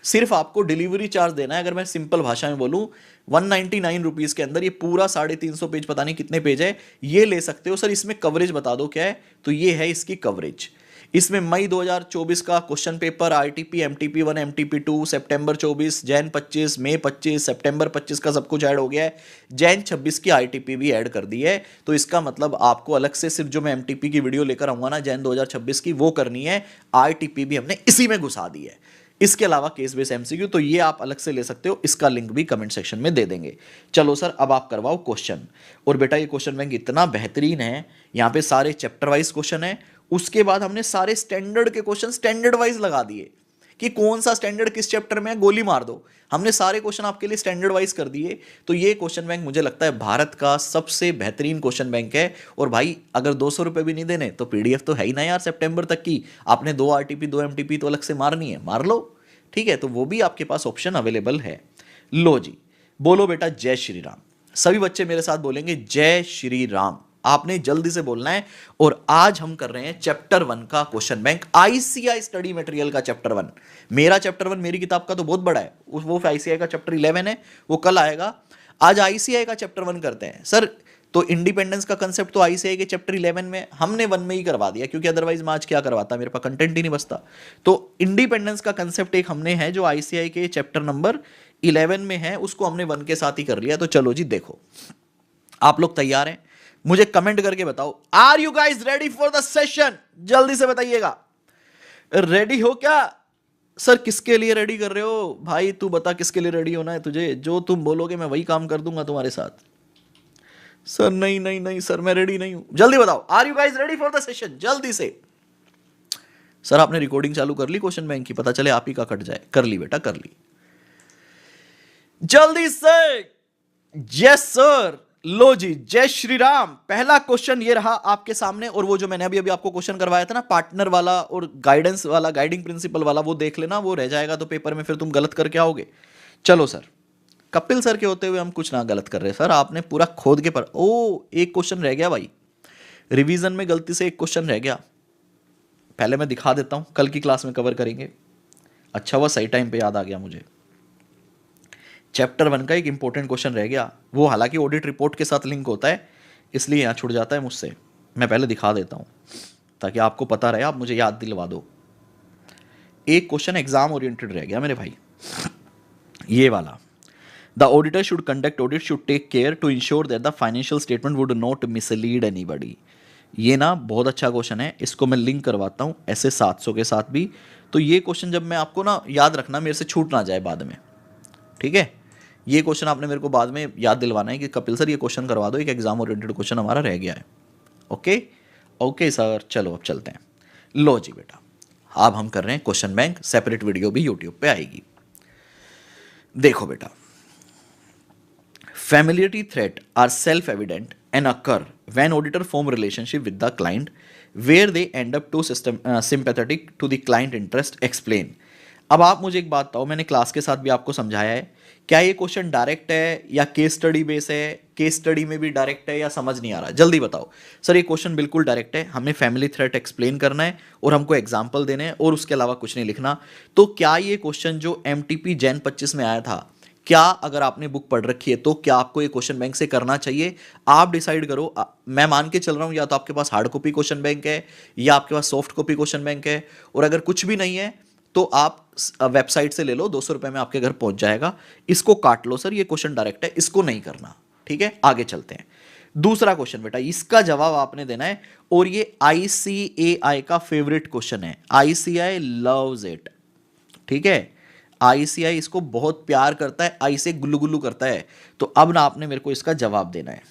सिर्फ आपको डिलीवरी चार्ज देना है। अगर मैं सिंपल भाषा में बोलूं, 199 रुपीज के अंदर ये पूरा 350 पेज, पता नहीं कितने पेज है, ये ले सकते हो। सर इसमें कवरेज बता दो क्या है, तो ये है इसकी कवरेज। इसमें मई 2024 का question paper, RTP, MTP 1, MTP 2, सितंबर 24, जैन 25, मई 25, सितंबर 25 का सब कुछ ऐड हो गया है। जैन 26 की आरटीपी भी ऐड कर दी है। तो इसका मतलब आपको अलग से सिर्फ जो मैं एमटीपी की वीडियो लेकर आऊंगा ना जैन 2026 की, वो करनी है। आरटीपी भी हमने इसी में घुसा दी है। इसके अलावा केस बेस एमसीक्यू तो ये आप अलग से ले सकते हो, इसका लिंक भी कमेंट सेक्शन में दे देंगे। चलो सर अब आप करवाओ क्वेश्चन। और बेटा ये क्वेश्चन बैंक इतना बेहतरीन है, यहाँ पे सारे चैप्टर वाइज क्वेश्चन है। उसके बाद हमने सारे स्टैंडर्ड के क्वेश्चन स्टैंडर्ड वाइज लगा दिए कि कौन सा स्टैंडर्ड किस चैप्टर में है, गोली मार दो। हमने सारे क्वेश्चन आपके लिए स्टैंडर्ड वाइज कर दिए। तो ये क्वेश्चन बैंक मुझे लगता है भारत का सबसे बेहतरीन क्वेश्चन बैंक है। और भाई अगर 200 रुपये भी नहीं देने तो पीडीएफ तो है ही ना यार, सितंबर तक की। आपने 2 आरटीपी 2 एमटीपी तो अलग से मारनी है, मार लो, ठीक है। तो वो भी आपके पास ऑप्शन अवेलेबल है। लो जी, बोलो बेटा जय श्री राम। सभी बच्चे मेरे साथ बोलेंगे जय श्री राम। आपने जल्दी से बोलना है। और आज हम कर रहे हैं चैप्टर 1 का question bank, ICI study material का चैप्टर 1। मेरा चैप्टर 1 मेरी किताब का तो बहुत बड़ा है, वो आईसीआई का चैप्टर 11 है, वो कल आएगा। आज आईसीआई का चैप्टर 1 करते हैं। सर तो इंडिपेंडेंस का कंसेप्ट तो आईसीआई के चैप्टर 11 में, हमने 1 में ही करवा दिया, क्योंकि अदरवाइज मैं आज क्या करवाता, मेरे पास कंटेंट ही नहीं बचता। तो इंडिपेंडेंस का कंसेप्ट एक हमने है जो आईसीआई के चैप्टर नंबर 11 में है, उसको हमने 1 के साथ ही कर लिया। तो चलो जी देखो, आप लोग तैयार हैं? मुझे कमेंट करके बताओ, are you guys ready for the session? जल्दी से बताइएगा, रेडी हो क्या? सर किसके लिए रेडी कर रहे हो भाई, तू बता किसके लिए रेडी होना है तुझे? जो तुम बोलोगे मैं वही काम कर दूंगा तुम्हारे साथ। सर नहीं नहीं नहीं सर, मैं रेडी नहीं हूं। जल्दी बताओ, are you guys ready for the session? जल्दी से। सर आपने रिकॉर्डिंग चालू कर ली क्वेश्चन बैंक की? पता चले आप ही का कट जाए। कर ली बेटा, कर ली, जल्दी से। Yes sir. लो जी, जय श्री राम। पहला क्वेश्चन ये रहा आपके सामने। और वो जो मैंने अभी अभी आपको क्वेश्चन करवाया था ना, पार्टनर वाला और गाइडेंस वाला, गाइडिंग प्रिंसिपल वाला, वो देख लेना, वो रह जाएगा तो पेपर में फिर तुम गलत करके आओगे। चलो सर, कपिल सर के होते हुए हम कुछ ना गलत कर रहे सर, आपने पूरा खोद के पर। ओ एक क्वेश्चन रह गया भाई, रिवीजन में गलती से एक क्वेश्चन रह गया। पहले मैं दिखा देता हूं, कल की क्लास में कवर करेंगे। अच्छा हुआ सही टाइम पे याद आ गया मुझे। चैप्टर 1 का एक इंपॉर्टेंट क्वेश्चन रह गया, वो हालांकि ऑडिट रिपोर्ट के साथ लिंक होता है, इसलिए यहाँ छूट जाता है मुझसे। मैं पहले दिखा देता हूँ ताकि आपको पता रहे, आप मुझे याद दिलवा दो। एक क्वेश्चन एग्जाम ओरिएंटेड रह गया मेरे भाई, ये वाला। The auditor should conduct audit, should take care to ensure that the financial statement would not mislead anybody. ये ना बहुत अच्छा क्वेश्चन है, इसको मैं लिंक करवाता हूँ ऐसे 700 के साथ भी। तो ये क्वेश्चन जब मैं आपको ना याद रखना, मेरे से छूट ना जाए बाद में, ठीक है। ये क्वेश्चन आपने मेरे को बाद में याद दिलवाना है कि कपिल सर ये क्वेश्चन करवा दो, एक एग्जाम ओरिएंटेड क्वेश्चन हमारा रह गया है। ओके ओके सर, चलो अब चलते हैं। लो जी बेटा, अब हम कर रहे हैं क्वेश्चन बैंक, सेपरेट वीडियो भी यूट्यूब पे आएगी। देखो बेटा, familiarity threat are self-evident and occur when auditor form relationship with the client where they end up too sympathetic to the client interest. Explain. अब आप मुझे एक बात बताओ, मैंने क्लास के साथ भी आपको समझाया है, क्या ये क्वेश्चन डायरेक्ट है या केस स्टडी बेस है? केस स्टडी में भी डायरेक्ट है या समझ नहीं आ रहा? जल्दी बताओ। सर ये क्वेश्चन बिल्कुल डायरेक्ट है, हमें फैमिली थ्रेट एक्सप्लेन करना है और हमको एग्जाम्पल देने हैं और उसके अलावा कुछ नहीं लिखना। तो क्या ये क्वेश्चन जो एमटीपी जैन 25 में आया था, क्या अगर आपने बुक पढ़ रखी है तो क्या आपको ये क्वेश्चन बैंक से करना चाहिए? आप डिसाइड करो। मैं मान के चल रहा हूं या तो आपके पास हार्ड कॉपी क्वेश्चन बैंक है या आपके पास सॉफ्ट कॉपी क्वेश्चन बैंक है, और अगर कुछ भी नहीं है तो आप वेबसाइट से ले लो, 200 रुपए में आपके घर पहुंच जाएगा। इसको काट लो सर, ये क्वेश्चन डायरेक्ट है, इसको नहीं करना, ठीक है। आगे चलते हैं। दूसरा क्वेश्चन बेटा, इसका जवाब आपने देना है, और ये आईसीएआई का फेवरेट क्वेश्चन है। आईसीआई लव्स इट, ठीक है। आईसीआई इसको बहुत प्यार करता है, आई से गुल्लू गुल्लू करता है। तो अब ना आपने मेरे को इसका जवाब देना है,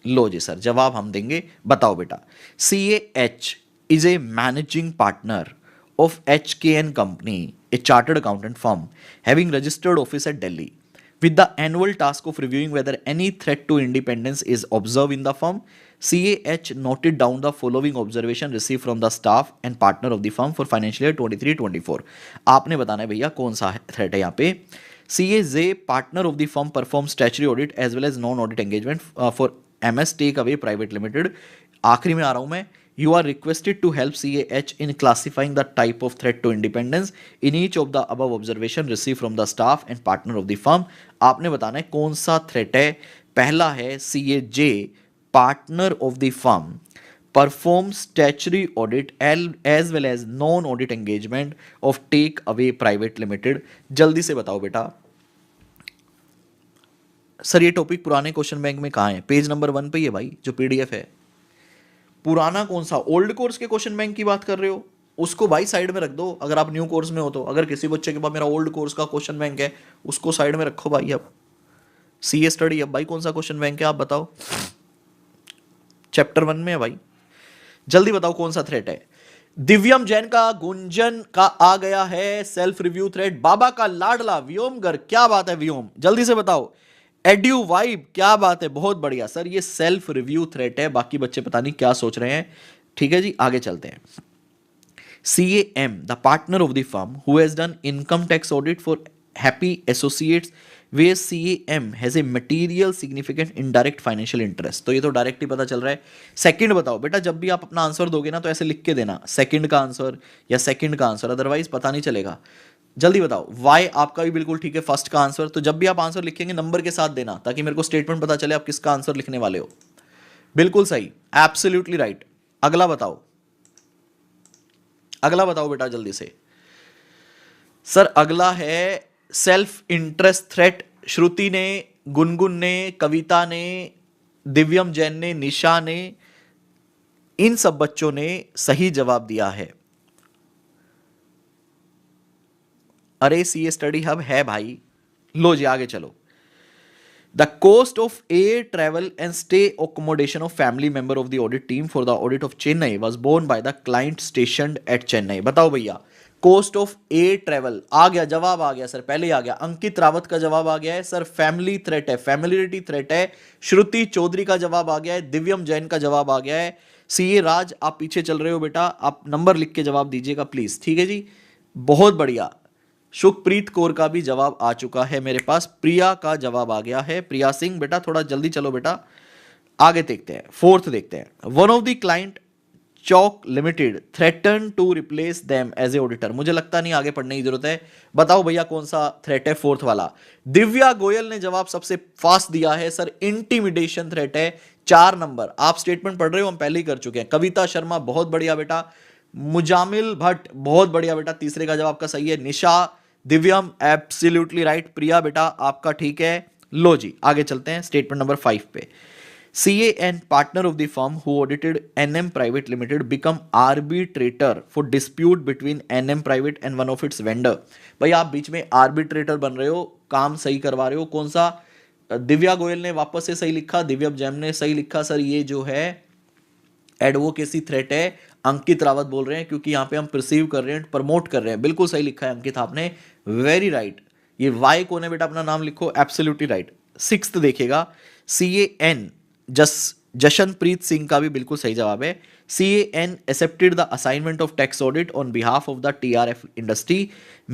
लो जी सर, जवाब हम देंगे, बताओ बेटा। CAH is a managing partner of HKN Company, a chartered accountant firm having registered office at Delhi, with the annual task of reviewing whether any threat to independence is observed in the firm. CAH noted down the following observation received from the staff and partner of the firm for financial year 23-24. आपने बताना है भैया कौन सा threat है यहाँ पे। CAJ partner of the firm performs statutory audit as well as non-audit engagement for MS Takeaway Private Limited. आखिरी में आ रहा हूं मैं। You are requested to help CAH in classifying the type of threat to independence in each of the above observation received from the staff and partner of the firm. आपने बताना है कौन सा थ्रेट है। पहला है CAJ partner of the firm perform statutory audit as well as non-audit engagement of Take Away Private Limited. जल्दी से बताओ बेटा। सर ये टॉपिक पुराने क्वेश्चन बैंक में कहाँ है? पेज नंबर 1 पे ही है भाई, जो PDF है। पुराना कौन सा? ओल्ड कोर्स के क्वेश्चन बैंक की बात कर रहे हो, उसको भाई साइड में रख दो अगर आप न्यू कोर्स में हो तो। अगर किसी बच्चे के पास मेरा ओल्ड कोर्स का क्वेश्चन बैंक है, उसको साइड में रखो भाई। अब CA स्टडी, अब भाई कौन सा क्वेश्चन बैंक है आप बताओ। चैप्टर 1 में है भाई, जल्दी बताओ कौन सा थ्रेट है। दिव्यम जैन का गुंजन का आ गया है सेल्फ रिव्यू थ्रेट। बाबा का लाडला व्योमगर, क्या बात है व्योम, जल्दी से बताओ। एड्यू वाइब, क्या बात है, बहुत बढ़िया सर। ये सेल्फ रिव्यू थ्रेट है, बाकी बच्चे पता नहीं क्या सोच रहे हैं। ठीक है जी, आगे चलते हैं। CAM, the partner of the firm who has done income tax audit for happy associates way CAM has a material significant indirect financial interest. तो ये तो डायरेक्ट ही पता चल रहा है। सेकंड बताओ बेटा, जब भी आप अपना आंसर दोगे ना तो ऐसे लिख के देना, सेकंड का आंसर या सेकंड का आंसर, अदरवाइज पता नहीं चलेगा। जल्दी बताओ। वाई आपका भी बिल्कुल ठीक है, फर्स्ट का आंसर। तो जब भी आप आंसर लिखेंगे नंबर के साथ देना, ताकि मेरे को स्टेटमेंट पता चले आप किसका आंसर लिखने वाले हो। बिल्कुल सही, एब्सोल्युटली राइट। अगला बताओ, अगला बताओ बेटा जल्दी से। सर अगला है सेल्फ इंटरेस्ट थ्रेट। श्रुति ने, गुनगुन ने, कविता ने, दिव्यम जैन ने, निशा ने, इन सब बच्चों ने सही जवाब दिया है। अरे CA स्टडी हब है भाई। लो जी आगे चलो। The cost of air travel and stay accommodation of family member of the audit team for the audit of Chennai was borne by the client stationed at Chennai. बताओ भैया, कोस्ट ऑफ एयर ट्रेवल आ गया, जवाब आ गया सर, पहले ही आ गया। अंकित रावत का जवाब आ गया है सर, फैमिली थ्रेट है, फैमिलियरिटी थ्रेट है। श्रुति चौधरी का जवाब आ गया है, दिव्यम जैन का जवाब आ गया है। CA राज आप पीछे चल रहे हो बेटा, आप नंबर लिख के जवाब दीजिएगा प्लीज। ठीक है जी, बहुत बढ़िया। सुखप्रीत कौर का भी जवाब आ चुका है मेरे पास। प्रिया का जवाब आ गया है, प्रिया सिंह। बेटा थोड़ा जल्दी चलो बेटा, आगे देखते हैं। फोर्थ देखते हैं। One of the client Chowk limited threaten to replace them as a auditor. मुझे लगता नहीं आगे पढ़ने की जरूरत है। बताओ भैया कौन सा थ्रेट है, फोर्थ वाला। दिव्या गोयल ने जवाब सबसे फास्ट दिया है सर, इंटिमिडेशन थ्रेट है। 4 नंबर। आप स्टेटमेंट पढ़ रहे हो, हम पहले ही कर चुके हैं। कविता शर्मा बहुत बढ़िया बेटा। मुजामिल भट्ट बहुत बढ़िया बेटा, तीसरे का जवाब का सही है। निशा, दिव्यम एब्सोल्युटली राइट। प्रिया बेटा आपका ठीक है। लो जी आगे चलते हैं स्टेटमेंट नंबर 5 पे। CA and partner of the firm who audited NM Private Limited become arbitrator for dispute between NM Private and one of its vendor। भाई आप बीच में आर्बिट्रेटर बन रहे हो, काम सही करवा रहे हो। कौन सा? दिव्या गोयल ने वापस से सही लिखा, दिव्या जैम ने सही लिखा सर। ये जो है एडवोकेसी थ्रेट है। अंकित रावत बोल रहे हैं क्योंकि यहाँ पे हम परसीव कर रहे हैं, प्रमोट कर रहे हैं। बिल्कुल सही लिखा है अंकित आपने, वेरी राइट। ये वाई कौन है बेटा, अपना नाम लिखो, एब्सोल्युटली राइट। 6th देखिएगा, CAN जशनप्रीत सिंह का भी बिल्कुल सही जवाब है। CAN accepted the assignment of tax audit on behalf of the TRF industry.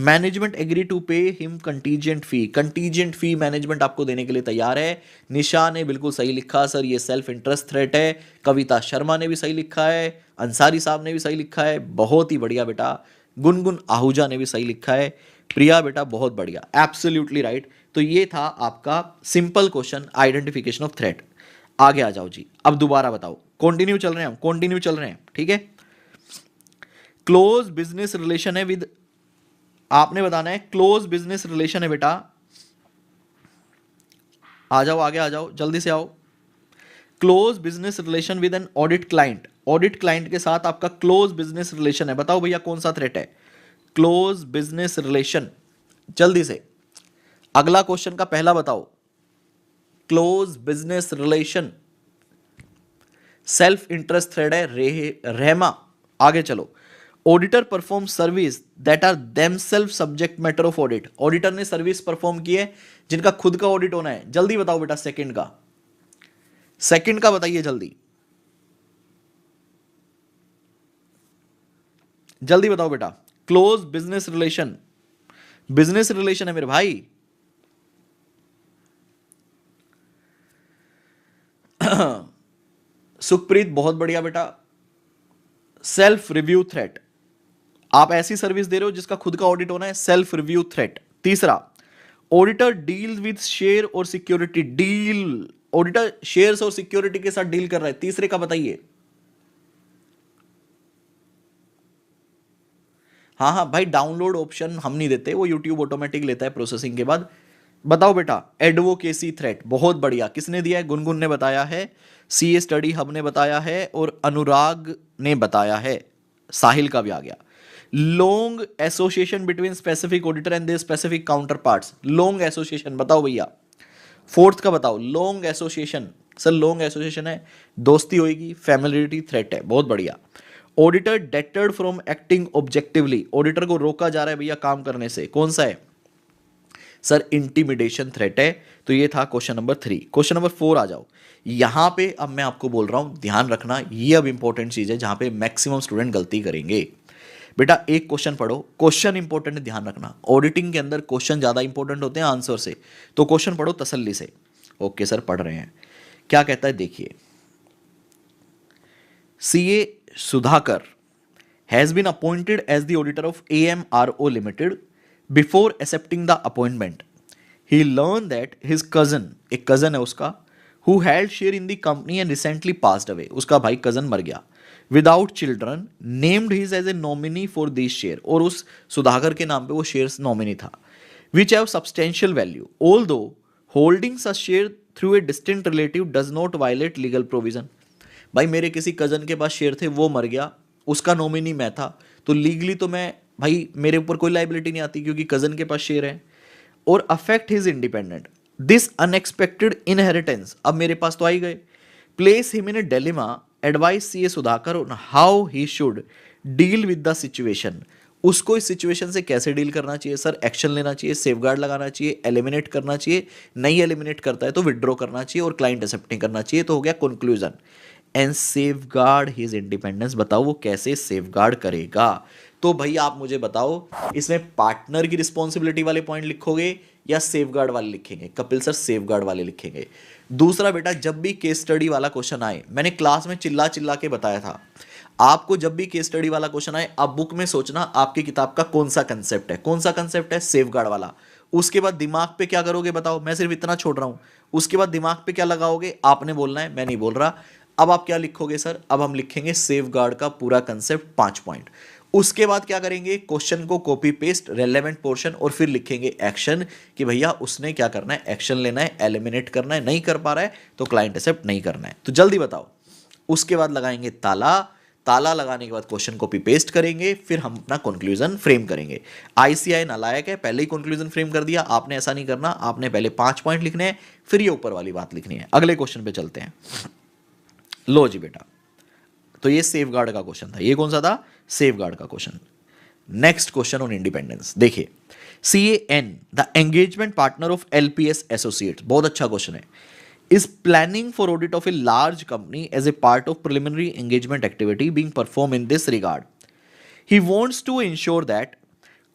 Management agree to pay him contingent fee. Contingent fee management आपको देने के लिए तैयार है। निशा ने बिल्कुल सही लिखा सर, ये सेल्फ इंटरेस्ट थ्रेट है। कविता शर्मा ने भी सही लिखा है, अंसारी साहब ने भी सही लिखा है, बहुत ही बढ़िया बेटा। गुनगुन आहूजा ने भी सही लिखा है। प्रिया बेटा बहुत बढ़िया, एब्सोल्युटली राइट। तो ये था आपका simple question, identification of threat. आगे आ जाओ जी, अब दोबारा बताओ। कंटिन्यू चल रहे हैं हम, कंटिन्यू चल रहे हैं, ठीक है। क्लोज बिजनेस रिलेशन है विद, आपने बताना है क्लोज बिजनेस रिलेशन है बेटा। आ जाओ आगे, आ जाओ जल्दी से आओ। Close business relation with an audit client, audit client के साथ आपका क्लोज बिजनेस रिलेशन है। बताओ भैया कौन सा थ्रेट है, क्लोज बिजनेस रिलेशन। जल्दी से अगला क्वेश्चन का पहला बताओ। Close business relation self interest threat है रहमा। आगे चलो, auditor perform service that are themselves subject matter of audit. Auditor ने सर्विस परफॉर्म की है जिनका खुद का ऑडिट होना है। जल्दी बताओ बेटा, सेकंड का बताइए जल्दी, जल्दी बताओ बेटा। Close business relation, business relation है मेरे भाई। सुखप्रीत बहुत बढ़िया बेटा। सेल्फ रिव्यू थ्रेट, आप ऐसी सर्विस दे रहे हो जिसका खुद का ऑडिट होना है, सेल्फ रिव्यू थ्रेट। तीसरा, ऑडिटर डील विद शेयर और सिक्योरिटी, डील, ऑडिटर शेयर्स और सिक्योरिटी के साथ डील कर रहा है। तीसरे का बताइए। हाँ हाँ भाई, डाउनलोड ऑप्शन हम नहीं देते, वो यूट्यूब ऑटोमेटिक लेता है प्रोसेसिंग के बाद। बताओ बेटा, एडवोकेसी थ्रेट, बहुत बढ़िया। किसने दिया है? गुनगुन ने बताया है, सीए स्टडी हब ने बताया है, और अनुराग ने बताया है। साहिल का भी आ गया। Long association between specific auditor and their specific counterparts, long association बताओ भैया। फोर्थ का बताओ, long association. Sir long association है, दोस्ती होगी, फैमिलियरिटी थ्रेट है, बहुत बढ़िया। Auditor deterred from acting objectively, auditor को रोका जा रहा है भैया काम करने से, कौन सा है? सर इंटिमिडेशन थ्रेट है। तो ये था क्वेश्चन नंबर 3। क्वेश्चन नंबर 4 आ जाओ। यहां पे अब मैं आपको बोल रहा हूं, ध्यान रखना, ये अब इंपॉर्टेंट चीज है जहां पे मैक्सिमम स्टूडेंट गलती करेंगे। बेटा एक क्वेश्चन पढ़ो, क्वेश्चन इंपॉर्टेंट है, ध्यान रखना। ऑडिटिंग के अंदर क्वेश्चन ज्यादा इंपॉर्टेंट होते हैं आंसर से, तो क्वेश्चन पढ़ो तसल्ली से। ओके सर पढ़ रहे हैं। क्या कहता है देखिए, CA Sudhakar has been appointed as the auditor of AMRO Limited. Before accepting the appointment, he learned that his cousin, एक cousin है उसका, who held share in the company and recently passed away, उसका भाई cousin मर गया, without children, named his as a nominee for these share, और उस सुधाकर के नाम पे वो shares nominee था, which have substantial value, although holding such share through a distant relative does not violate legal provision. भाई मेरे किसी कजन के पास शेयर थे, वो मर गया, उसका नॉमिनी मैं था, तो लीगली तो मैं भाई मेरे ऊपर कोई लाइबिलिटी नहीं आती क्योंकि कजन के पास शेयर है। और affect his independent, this unexpected inheritance, अब मेरे पास तो आई गए, place him in A dilemma, advice CA Sudhakar on how he should deal with the situation, उसको इस सिचुएशन से कैसे डील करना चाहिए। सर एक्शन लेना चाहिए, सेफगार्ड लगाना चाहिए, एलिमिनेट करना चाहिए, नहीं एलिमिनेट करता है तो विड्रॉ करना चाहिए, और क्लाइंट एक्सेप्ट नहीं करना चाहिए। तो हो गया conclusion. And safeguard his independence, बताओ वो कैसे सेफगार्ड करेगा। तो भाई आप मुझे बताओ, इसमें पार्टनर की रिस्पॉन्सिबिलिटी वाले पॉइंट लिखोगे या सेफगार्ड वाले लिखेंगे? कपिल सर सेफगार्ड वाले लिखेंगे। दूसरा बेटा, जब भी केस स्टडी वाला क्वेश्चन आए, मैंने क्लास में चिल्ला चिल्ला के बताया था आपको, जब भी केस स्टडी वाला क्वेश्चन आए आप बुक में सोचना आपकी किताब का कौन सा कंसेप्ट है, कौन सा कंसेप्ट है, सेफगार्ड वाला। उसके बाद दिमाग पे क्या करोगे बताओ, मैं सिर्फ इतना छोड़ रहा हूं, उसके बाद दिमाग पे क्या लगाओगे आपने बोलना है, मैं नहीं बोल रहा। अब आप क्या लिखोगे सर? अब हम लिखेंगे सेफगार्ड का पूरा कंसेप्ट 5 पॉइंट। उसके बाद क्या करेंगे, क्वेश्चन को कॉपी पेस्ट रेलेवेंट पोर्शन, और फिर लिखेंगे एक्शन कि भैया उसने क्या करना है, एक्शन लेना है, एलिमिनेट करना है, नहीं कर पा रहा है तो क्लाइंट एक्सेप्ट नहीं करना है। तो जल्दी बताओ। उसके बाद लगाएंगे ताला, ताला लगाने के बाद क्वेश्चन कॉपी पेस्ट करेंगे, फिर हम अपना कंक्लूजन फ्रेम करेंगे। आईसीआई नालायक है, पहले ही कंक्लूजन फ्रेम कर दिया, आपने ऐसा नहीं करना, आपने पहले 5 पॉइंट लिखने हैं, फिर ये ऊपर वाली बात लिखनी है। अगले क्वेश्चन पे चलते हैं। लो जी बेटा, तो ये सेफगार्ड का क्वेश्चन था, ये कौन सा था? सेफगार्ड का question. Next question on independence, देखिए, CAN the engagement partner of LPS associates, बहुत अच्छा क्वेश्चन है, is planning for audit of a large company as a part of preliminary engagement activity being performed in this regard. He wants to ensure that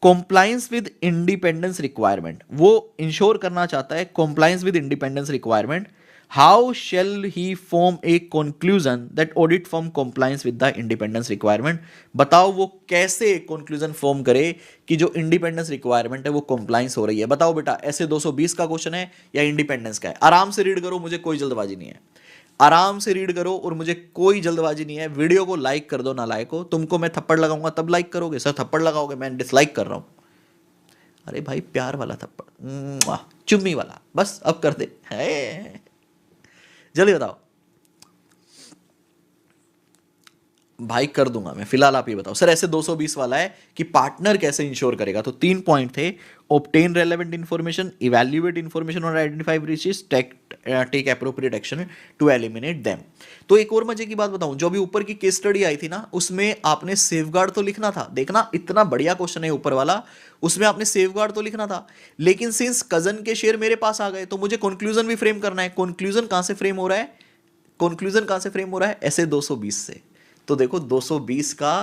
compliance with independence requirement, वो ensure करना चाहता है compliance with independence requirement. How shall he form a conclusion that audit firm compliance with the independence requirement? बताओ वो कैसे conclusion form करे कि जो independence requirement है वो compliance हो रही है। बताओ बेटा, ऐसे 220 का क्वेश्चन है या independence का है? आराम से रीड करो, मुझे कोई जल्दबाजी नहीं है, आराम से रीड करो और मुझे कोई जल्दबाजी नहीं है। वीडियो को लाइक कर दो नालायक हो, तुमको मैं थप्पड़ लगाऊंगा तब लाइक करोगे? सर थप्पड़ लगाओगे, मैं डिसलाइक कर रहा हूं। अरे भाई प्यार वाला थप्पड़, चुम्मी वाला, बस अब कर दे है। जल्दी बताओ। भाई कर दूंगा मैं, फिलहाल आप ये बताओ सर। ऐसे 220 वाला है कि पार्टनर कैसे इंश्योर करेगा, तो 3 पॉइंट थे। Obtain relevant information, evaluate information और identify breaches, take appropriate action to eliminate them. तो एक और मजे की बात बताऊं, जो अभी ऊपर की केस स्टडी आई थी ना, उसमें आपने सेफगार्ड तो लिखना था। देखना इतना बढ़िया क्वेश्चन है ऊपर वाला, उसमें आपने सेफगार्ड तो लिखना था, लेकिन सिंस कजन के शेयर मेरे पास आ गए तो मुझे कंक्लूजन भी फ्रेम करना है। कंक्लूजन कहां से फ्रेम हो रहा है? कंक्लूजन कहां से फ्रेम हो रहा है? ऐसे 220 से। तो देखो 220 का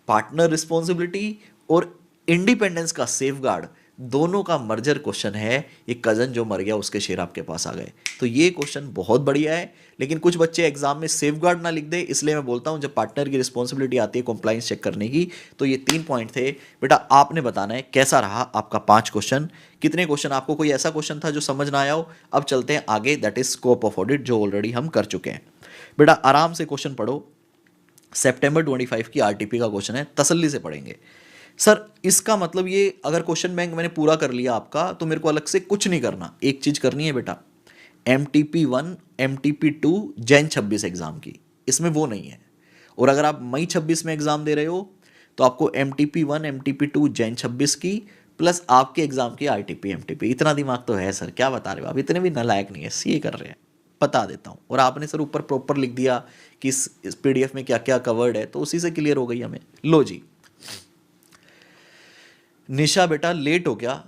पार्टनर रिस्पॉन्सिबिलिटी और इंडिपेंडेंस का सेफगार्ड, दोनों का मर्जर क्वेश्चन है। ये कजन जो मर गया उसके शेयर आपके पास आ गए, तो ये क्वेश्चन बहुत बढ़िया है। लेकिन कुछ बच्चे एग्जाम में सेफगार्ड ना लिख दे, इसलिए मैं बोलता हूं जब पार्टनर की रिस्पॉन्सिबिलिटी आती है कंप्लायंस चेक करने की, तो ये 3 पॉइंट थे। बेटा आपने बताना है कैसा रहा आपका 5 क्वेश्चन। कितने क्वेश्चन आपको, कोई ऐसा क्वेश्चन था जो समझ ना आया हो? अब चलते हैं आगे, that is scope of audit, जो ऑलरेडी हम कर चुके हैं। बेटा आराम से क्वेश्चन पढ़ो, सितंबर 25 की आरटीपी का क्वेश्चन है, तसल्ली से पढ़ेंगे। सर इसका मतलब ये, अगर क्वेश्चन बैंक मैंने पूरा कर लिया आपका, तो मेरे को अलग से कुछ नहीं करना। एक चीज करनी है बेटा, MTP1 MTP2 जैन 26 एग्जाम की, इसमें वो नहीं है। और अगर आप मई 26 में एग्जाम दे रहे हो तो आपको MTP1 MTP2 जैन 26 की प्लस आपके एग्जाम की RTP MTP। इतना दिमाग तो है सर, क्या बता रहे हो आप, इतने भी नालायक नहीं है, सीए कर रहे हैं। बता देता हूँ। और आपने सर ऊपर प्रॉपर लिख दिया कि इस PDF में क्या क्या कवर्ड है, तो उसी से क्लियर हो गई हमें। लो जी निशा बेटा लेट हो गया,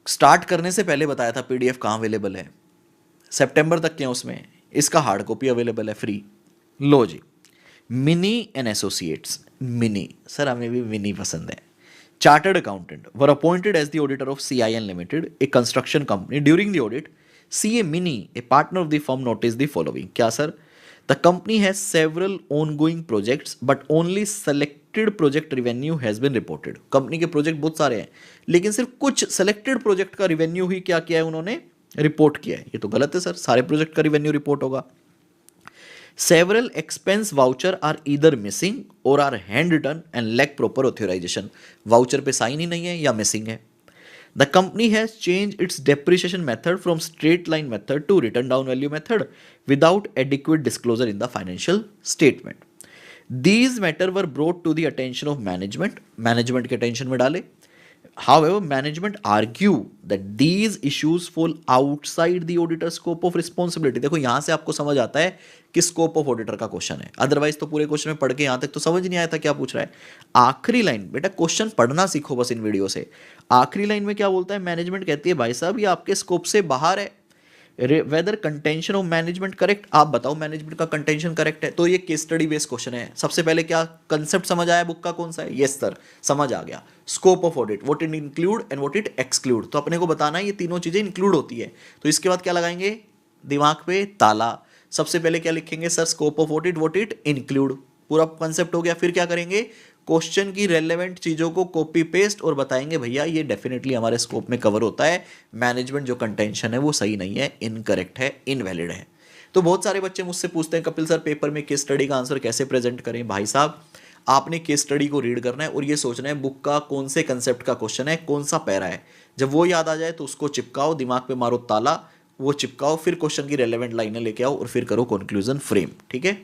स्टार्ट करने से पहले बताया था PDF कहाँ अवेलेबल है, सितंबर तक के हैं उसमें, इसका हार्ड कॉपी अवेलेबल है फ्री। लो जी, Mini and associates, Mini sir हमें भी मिनी पसंद है, chartered accountant were appointed as the auditor of CIN limited, a construction company. During the audit CA Mini, a partner of the firm, noticed the following. क्या sir? The company has several ongoing projects, but only selected project revenue has been reported. Company के project बहुत सारे हैं, लेकिन सिर्फ कुछ selected project का revenue ही क्या किया है उन्होंने, रिपोर्ट किया है। ये तो गलत है सर, सारे प्रोजेक्ट का रिवेन्यू रिपोर्ट होगा। Several expense voucher are either missing or are hand written and lack proper authorization. Voucher पे साइन ही नहीं है या मिसिंग है। The company has changed its depreciation method from straight line method to written down value method without adequate disclosure in the financial statement. These matters were brought to the attention of management. Management के attention में डाले। However, management argue that these issues fall outside the auditor's scope of responsibility. देखो यहां से आपको समझ आता है कि स्कोप ऑफ ऑडिटर का क्वेश्चन है, अदरवाइज तो पूरे क्वेश्चन में पढ़ के यहां तक तो समझ नहीं आया था क्या पूछ रहा है। आखिरी लाइन, बेटा क्वेश्चन पढ़ना सीखो बस इन वीडियो से। आखिरी लाइन में क्या बोलता है, मैनेजमेंट कहती है भाई साहब ये आपके स्कोप से बाहर है। Whether contention of management correct, आप बताओ मैनेजमेंट का कंटेंशन करेक्ट है। तो ये केस स्टडी बेस्ड क्वेश्चन है। सबसे पहले क्या कंसेप्ट समझ आया बुक का, कौन सा है? यस सर समझ आ गया। Scope of audit, what it include and what it exclude. तो अपने को बताना है ये तीनों चीजें इंक्लूड होती है। तो इसके बाद क्या लगाएंगे, दिमाग पे ताला। सबसे पहले क्या लिखेंगे sir, scope of audit what it include, पूरा कंसेप्ट हो गया। फिर क्या करेंगे, क्वेश्चन की रेलेवेंट चीजों को कॉपी पेस्ट और बताएंगे भैया ये डेफिनेटली हमारे स्कोप में कवर होता है। मैनेजमेंट जो कंटेंशन है वो सही नहीं है, इनकरेक्ट है, इनवैलिड है। तो बहुत सारे बच्चे मुझसे पूछते हैं कपिल सर पेपर में केस स्टडी का आंसर कैसे प्रेजेंट करें। भाई साहब आपने केस स्टडी को रीड करना है और ये सोचना है बुक का कौन से कंसेप्ट का क्वेश्चन है, कौन सा पैरा है। जब वो याद आ जाए तो उसको चिपकाओ, दिमाग पे मारो ताला, वो चिपकाओ, फिर क्वेश्चन की रेलेवेंट लाइनें लेके आओ और फिर करो कंक्लूजन फ्रेम। ठीक है,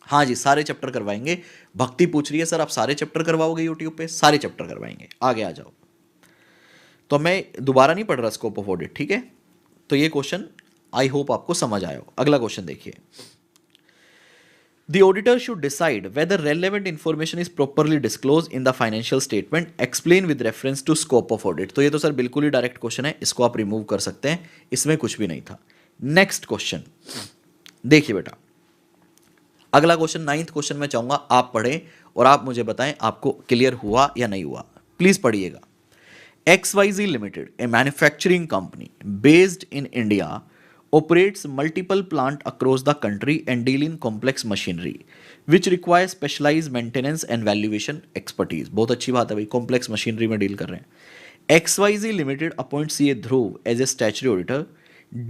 हाँ जी सारे चैप्टर करवाएंगे। भक्ति पूछ रही है सर आप सारे चैप्टर करवाओगे यूट्यूब पे? सारे चैप्टर करवाएंगे, आगे आ जाओ। तो मैं दोबारा नहीं पढ़ रहा स्कोप ऑफ ऑडिट, ठीक है। तो ये क्वेश्चन आई होप आपको समझ आया हो। अगला क्वेश्चन देखिए, The auditor should decide whether relevant information is properly disclosed in the financial statement. Explain with reference to scope of audit. तो ये तो सर बिल्कुल ही डायरेक्ट क्वेश्चन है, इसको आप रिमूव कर सकते हैं, इसमें कुछ भी नहीं था। नेक्स्ट क्वेश्चन देखिए बेटा, अगला क्वेश्चन 9th क्वेश्चन में चाहूंगा आप पढ़ें और आप मुझे बताएं आपको क्लियर हुआ या नहीं हुआ। प्लीज पढ़िएगा। XYZ Limited, a manufacturing company based in India, operates multiple plants across the country and deal in complex machinery which requires specialized maintenance and valuation expertise. बहुत अच्छी बात है भाई, complex machinery में डील कर रहे हैं। XYZ Limited appoints CA Dhruv as a statutory auditor.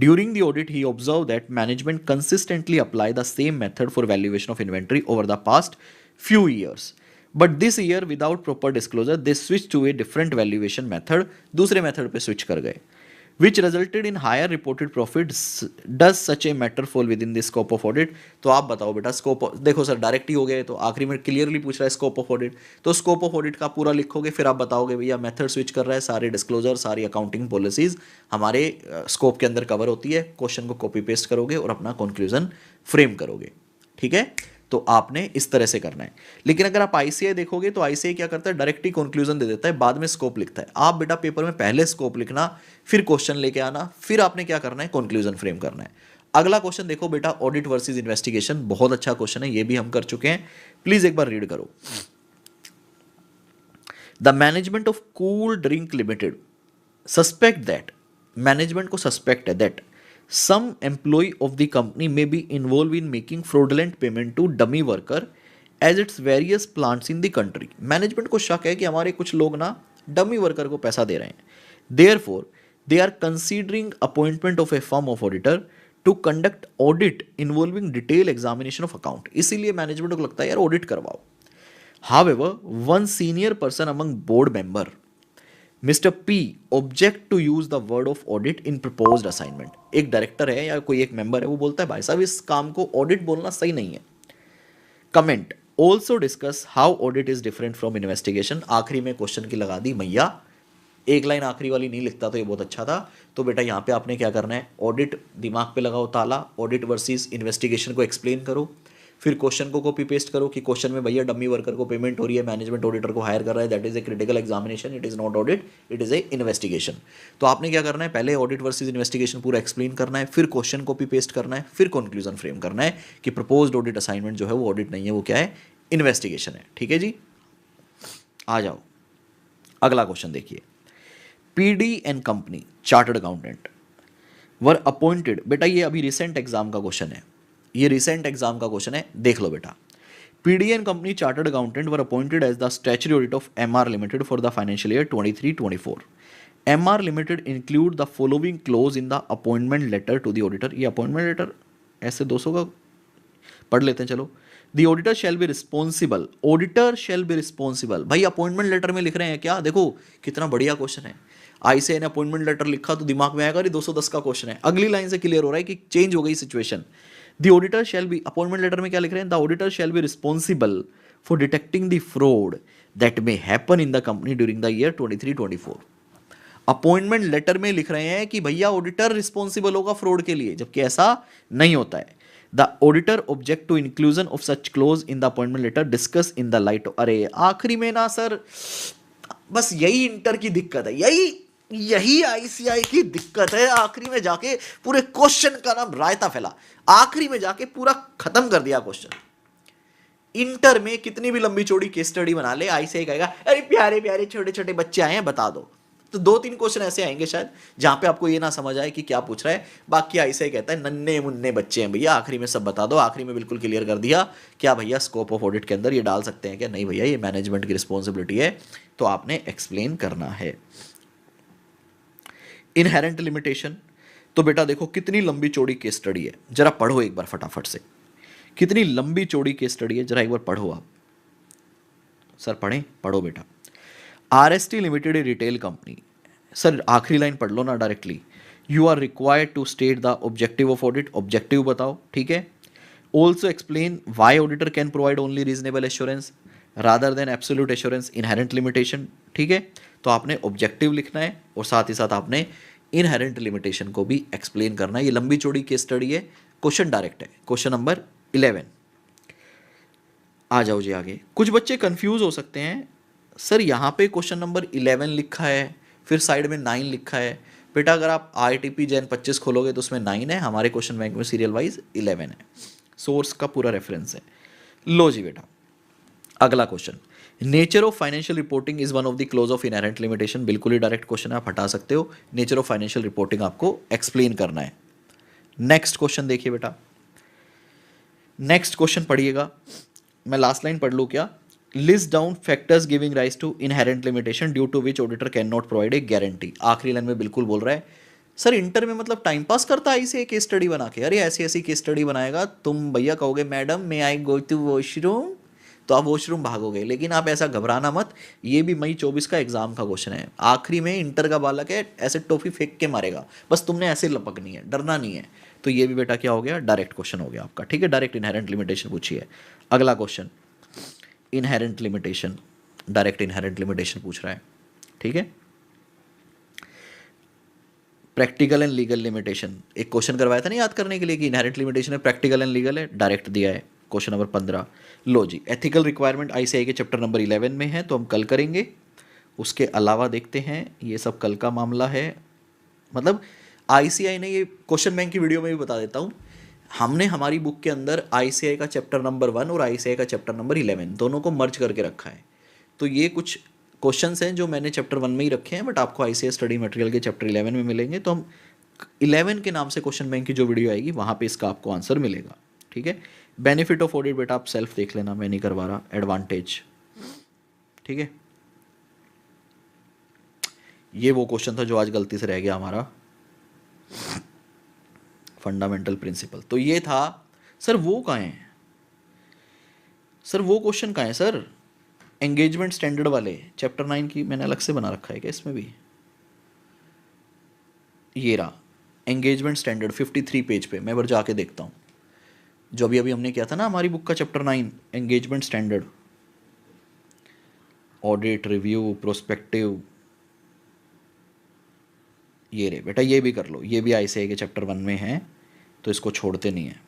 During the audit, he observed that management consistently apply the same method for valuation of inventory over the past few years. But this year, without proper disclosure, they switched to a different valuation method. दूसरे method पे switch कर गए. which resulted in higher reported profits. Does such a matter fall within the scope of audit? तो आप बताओ बेटा, scope देखो sir direct ही हो गए, तो आखिरी में क्लियरली पूछ रहा है स्कोप ऑफ ऑडिट, तो स्कोप ऑफ ऑडिट का पूरा लिखोगे, फिर आप बताओगे भैया मेथड स्विच कर रहा है, सारे डिस्क्लोजर सारी अकाउंटिंग पॉलिसीज हमारे स्कोप के अंदर कवर होती है, क्वेश्चन को कॉपी पेस्ट करोगे और अपना कंक्लूजन फ्रेम करोगे, ठीक है। तो आपने इस तरह से करना है। लेकिन अगर आप आईसीआई देखोगे तो आईसीआई क्या करता है, डायरेक्ट ही कंक्लूजन दे देता है, बाद में स्कोप लिखता है। आप बेटा पेपर में पहले स्कोप लिखना, फिर क्वेश्चन लेके आना, फिर आपने क्या करना है, कंक्लूजन फ्रेम करना है। अगला क्वेश्चन देखो बेटा, ऑडिट वर्सेस इन्वेस्टिगेशन, बहुत अच्छा क्वेश्चन है, ये भी हम कर चुके हैं, प्लीज एक बार रीड करो। The management of cool drink limited suspect that, management को सस्पेक्ट है that some employee of the company may be involved in making fraudulent payment to dummy worker as its various plants in the country। Management को शक है कि हमारे कुछ लोग ना डमी वर्कर को पैसा दे रहे हैं। Therefore, they are considering appointment of a firm of auditor to conduct audit involving detailed examination of account। इसीलिए मैनेजमेंट को लगता है यार ऑडिट करवाओ। However, one senior person among board member mister P object to use the word of audit in proposed assignment. एक director है या कोई एक मेंबर है, वो बोलता है भाई साहब इस काम को ऑडिट बोलना सही नहीं है। Comment also discuss how audit is different from investigation. आखिरी में क्वेश्चन की लगा दी मैया, एक लाइन आखिरी वाली नहीं लिखता तो ये बहुत अच्छा था। तो बेटा यहाँ पे आपने क्या करना है, ऑडिट दिमाग पे लगाओ ताला, ऑडिट वर्सेस इन्वेस्टिगेशन को एक्सप्लेन करो, फिर क्वेश्चन को कॉपी पेस्ट करो कि क्वेश्चन में भैया डमी वर्कर को पेमेंट हो रही है, मैनेजमेंट ऑडिटर को हायर कर रहा है, that is a critical examination, it is not audit, it is a investigation. तो आपने क्या करना है, पहले ऑडिट वर्सेस इन्वेस्टिगेशन पूरा एक्सप्लेन करना है, फिर क्वेश्चन कॉपी पेस्ट करना है, फिर कंक्लूजन फ्रेम करना है कि प्रपोज्ड ऑडिट असाइनमेंट जो है वो ऑडिट नहीं है, वो क्या है, इन्वेस्टिगेशन है। ठीक है जी, आ जाओ अगला क्वेश्चन देखिए। PD and company chartered accountant were appointed, बेटा ये अभी रिसेंट एग्जाम का क्वेश्चन है, ये रिसेंट एग्जाम का क्वेश्चन है, देख लो बेटा। PD and company chartered accountant were appointed as the statutory audit of MR limited for the financial year 23-24। MR limited include the following clause in the appointment letter to the auditor. ये appointment letter ऐसे 200 का पढ़ लेते हैं, चलो। The auditor shall be responsible, auditor shall be responsible, भाई appointment letter में लिख रहे हैं क्या, देखो कितना बढ़िया क्वेश्चन है। आईसीआई ने अपॉइंटमेंट लेटर लिखा तो दिमाग में आएगा 210 का क्वेश्चन है। अगली लाइन से क्लियर हो रहा है कि चेंज हो गई situation. The auditor shall be, appointment letter में क्या लिख रहे हैं, the auditor shall be responsible for detecting the fraud that may happen in the company during the year 23-24। Appointment letter में लिख रहे हैं कि भैया ऑडिटर रिस्पॉन्सिबल होगा फ्रॉड के लिए, जबकि ऐसा नहीं होता है। The auditor object to inclusion of such clause in the appointment letter discuss in the light. अरे आखिरी में ना सर, बस यही इंटर की दिक्कत है, यही आईसीआई की दिक्कत है। आखिरी में जाके पूरे क्वेश्चन का नाम रायता फैला, आखिरी में जाके पूरा खत्म कर दिया क्वेश्चन। इंटर में कितनी भी लंबी चौड़ी केस स्टडी बना ले, आईसीआई कहेगा अरे प्यारे प्यारे छोटे छोटे बच्चे आए हैं बता दो। तो 2-3 क्वेश्चन ऐसे आएंगे शायद जहां पे आपको ये ना समझ आए कि क्या पूछ रहा है, बाकी आईसीआई कहता है नन्हे मुन्ने बच्चे हैं भैया, आखिरी में सब बता दो। आखिरी में बिल्कुल क्लियर कर दिया क्या भैया स्कोप ऑफ ऑडिट के अंदर ये डाल सकते हैं क्या, नहीं भैया ये मैनेजमेंट की रिस्पॉन्सिबिलिटी है, तो आपने एक्सप्लेन करना है। इनहेरेंट लिमिटेशन, तो बेटा देखो कितनी लंबी चौड़ी केस स्टडी है, जरा पढ़ो एक बार फटाफट से, कितनी लंबी चौड़ी केस स्टडी है, जरा एक बार पढ़ो आप। सर पढ़ें, पढ़ो बेटा। RST limited retail company, sir आखिरी लाइन पढ़ लो ना directly. You are required to state the objective of audit, objective बताओ, ठीक है। Also explain why auditor can provide only reasonable assurance rather than absolute assurance, inherent limitation, ठीक है। तो आपने ऑब्जेक्टिव लिखना है और साथ ही साथ आपने इनहेरेंट लिमिटेशन को भी एक्सप्लेन करना है। ये लंबी चौड़ी केस स्टडी है, क्वेश्चन डायरेक्ट है, क्वेश्चन नंबर 11। आ जाओ जी आगे। कुछ बच्चे कंफ्यूज हो सकते हैं, सर यहाँ पे क्वेश्चन नंबर 11 लिखा है, फिर साइड में 9 लिखा है। बेटा अगर आप IITP जैन 25 खोलोगे तो उसमें 9 है, हमारे क्वेश्चन बैंक में सीरियल वाइज 11 है, सोर्स का पूरा रेफरेंस है। लो जी बेटा अगला question, nature of financial reporting is one of the close of inherent limitation, बिल्कुल ही डायरेक्ट क्वेश्चन है, आप हटा सकते हो। नेचर ऑफ फाइनेंशियल रिपोर्टिंग आपको एक्सप्लेन करना है। नेक्स्ट क्वेश्चन देखिए बेटा, नेक्स्ट क्वेश्चन पढ़िएगा, मैं लास्ट लाइन पढ़ लूँ क्या। List down factors giving rise to inherent limitation due to which auditor can not provide a guarantee. आखिरी लाइन में बिल्कुल बोल रहा है सर इंटर में मतलब टाइम पास करता है इसे केस स्टडी बना के, अरे ऐसी ऐसी केस स्टडी बनाएगा तुम भैया कहोगे madam may I go to washroom, तो आप वॉशरूम भागोगे। लेकिन आप ऐसा घबराना मत, ये भी मई 24 का एग्जाम का क्वेश्चन है। आखिरी में इंटर का बालक है, ऐसे टॉफी फेंक के मारेगा, बस तुमने ऐसे लपकनी है, डरना नहीं है। तो ये भी बेटा क्या हो गया, डायरेक्ट क्वेश्चन हो गया आपका, ठीक है। डायरेक्ट इनहेरेंट लिमिटेशन पूछी है। अगला question inherent limitation, direct inherent limitation पूछ रहा है, ठीक है। प्रैक्टिकल एंड लीगल लिमिटेशन एक क्वेश्चन करवाया था ना याद करने के लिए कि इनहेरेंट लिमिटेशन है, प्रैक्टिकल एंड लीगल है, डायरेक्ट दिया है क्वेश्चन नंबर 15। लो जी, एथिकल रिक्वायरमेंट आईसीएआई के चैप्टर नंबर 11 में है, तो हम कल करेंगे। उसके अलावा देखते हैं, ये सब कल का मामला है। मतलब आईसीएआई ने, ये क्वेश्चन बैंक की वीडियो में भी बता देता हूँ, हमने हमारी बुक के अंदर आईसीएआई का चैप्टर नंबर 1 और आईसीएआई का चैप्टर नंबर 11 दोनों को मर्ज करके रखा है। तो ये कुछ क्वेश्चंस हैं जो मैंने चैप्टर 1 में ही रखे हैं, बट आपको आईसीएआई स्टडी मटेरियल के चैप्टर 11 में मिलेंगे। तो हम 11 के नाम से क्वेश्चन बैंक की जो वीडियो आएगी वहाँ पे इसका आपको आंसर मिलेगा, ठीक है। बेनिफिट ऑफ ऑडिट बेटा आप सेल्फ देख लेना, मैं नहीं करवा रहा। एडवांटेज, ठीक है। ये वो क्वेश्चन था जो आज गलती से रह गया हमारा, फंडामेंटल प्रिंसिपल। तो ये था सर, वो कहाँ है सर, वो क्वेश्चन कहाँ है सर, एंगेजमेंट स्टैंडर्ड वाले चैप्टर 9 की मैंने अलग से बना रखा है क्या इसमें भी? ये रहा एंगेजमेंट स्टैंडर्ड 53 पेज पे, मैं एक बार जाके देखता हूँ। जो अभी हमने किया था ना हमारी बुक का chapter 9 engagement standard, audit, review, prospective, ये रे बेटा, ये भी कर लो, ये भी आईसीएआई के चैप्टर 1 में है, तो इसको छोड़ते नहीं है।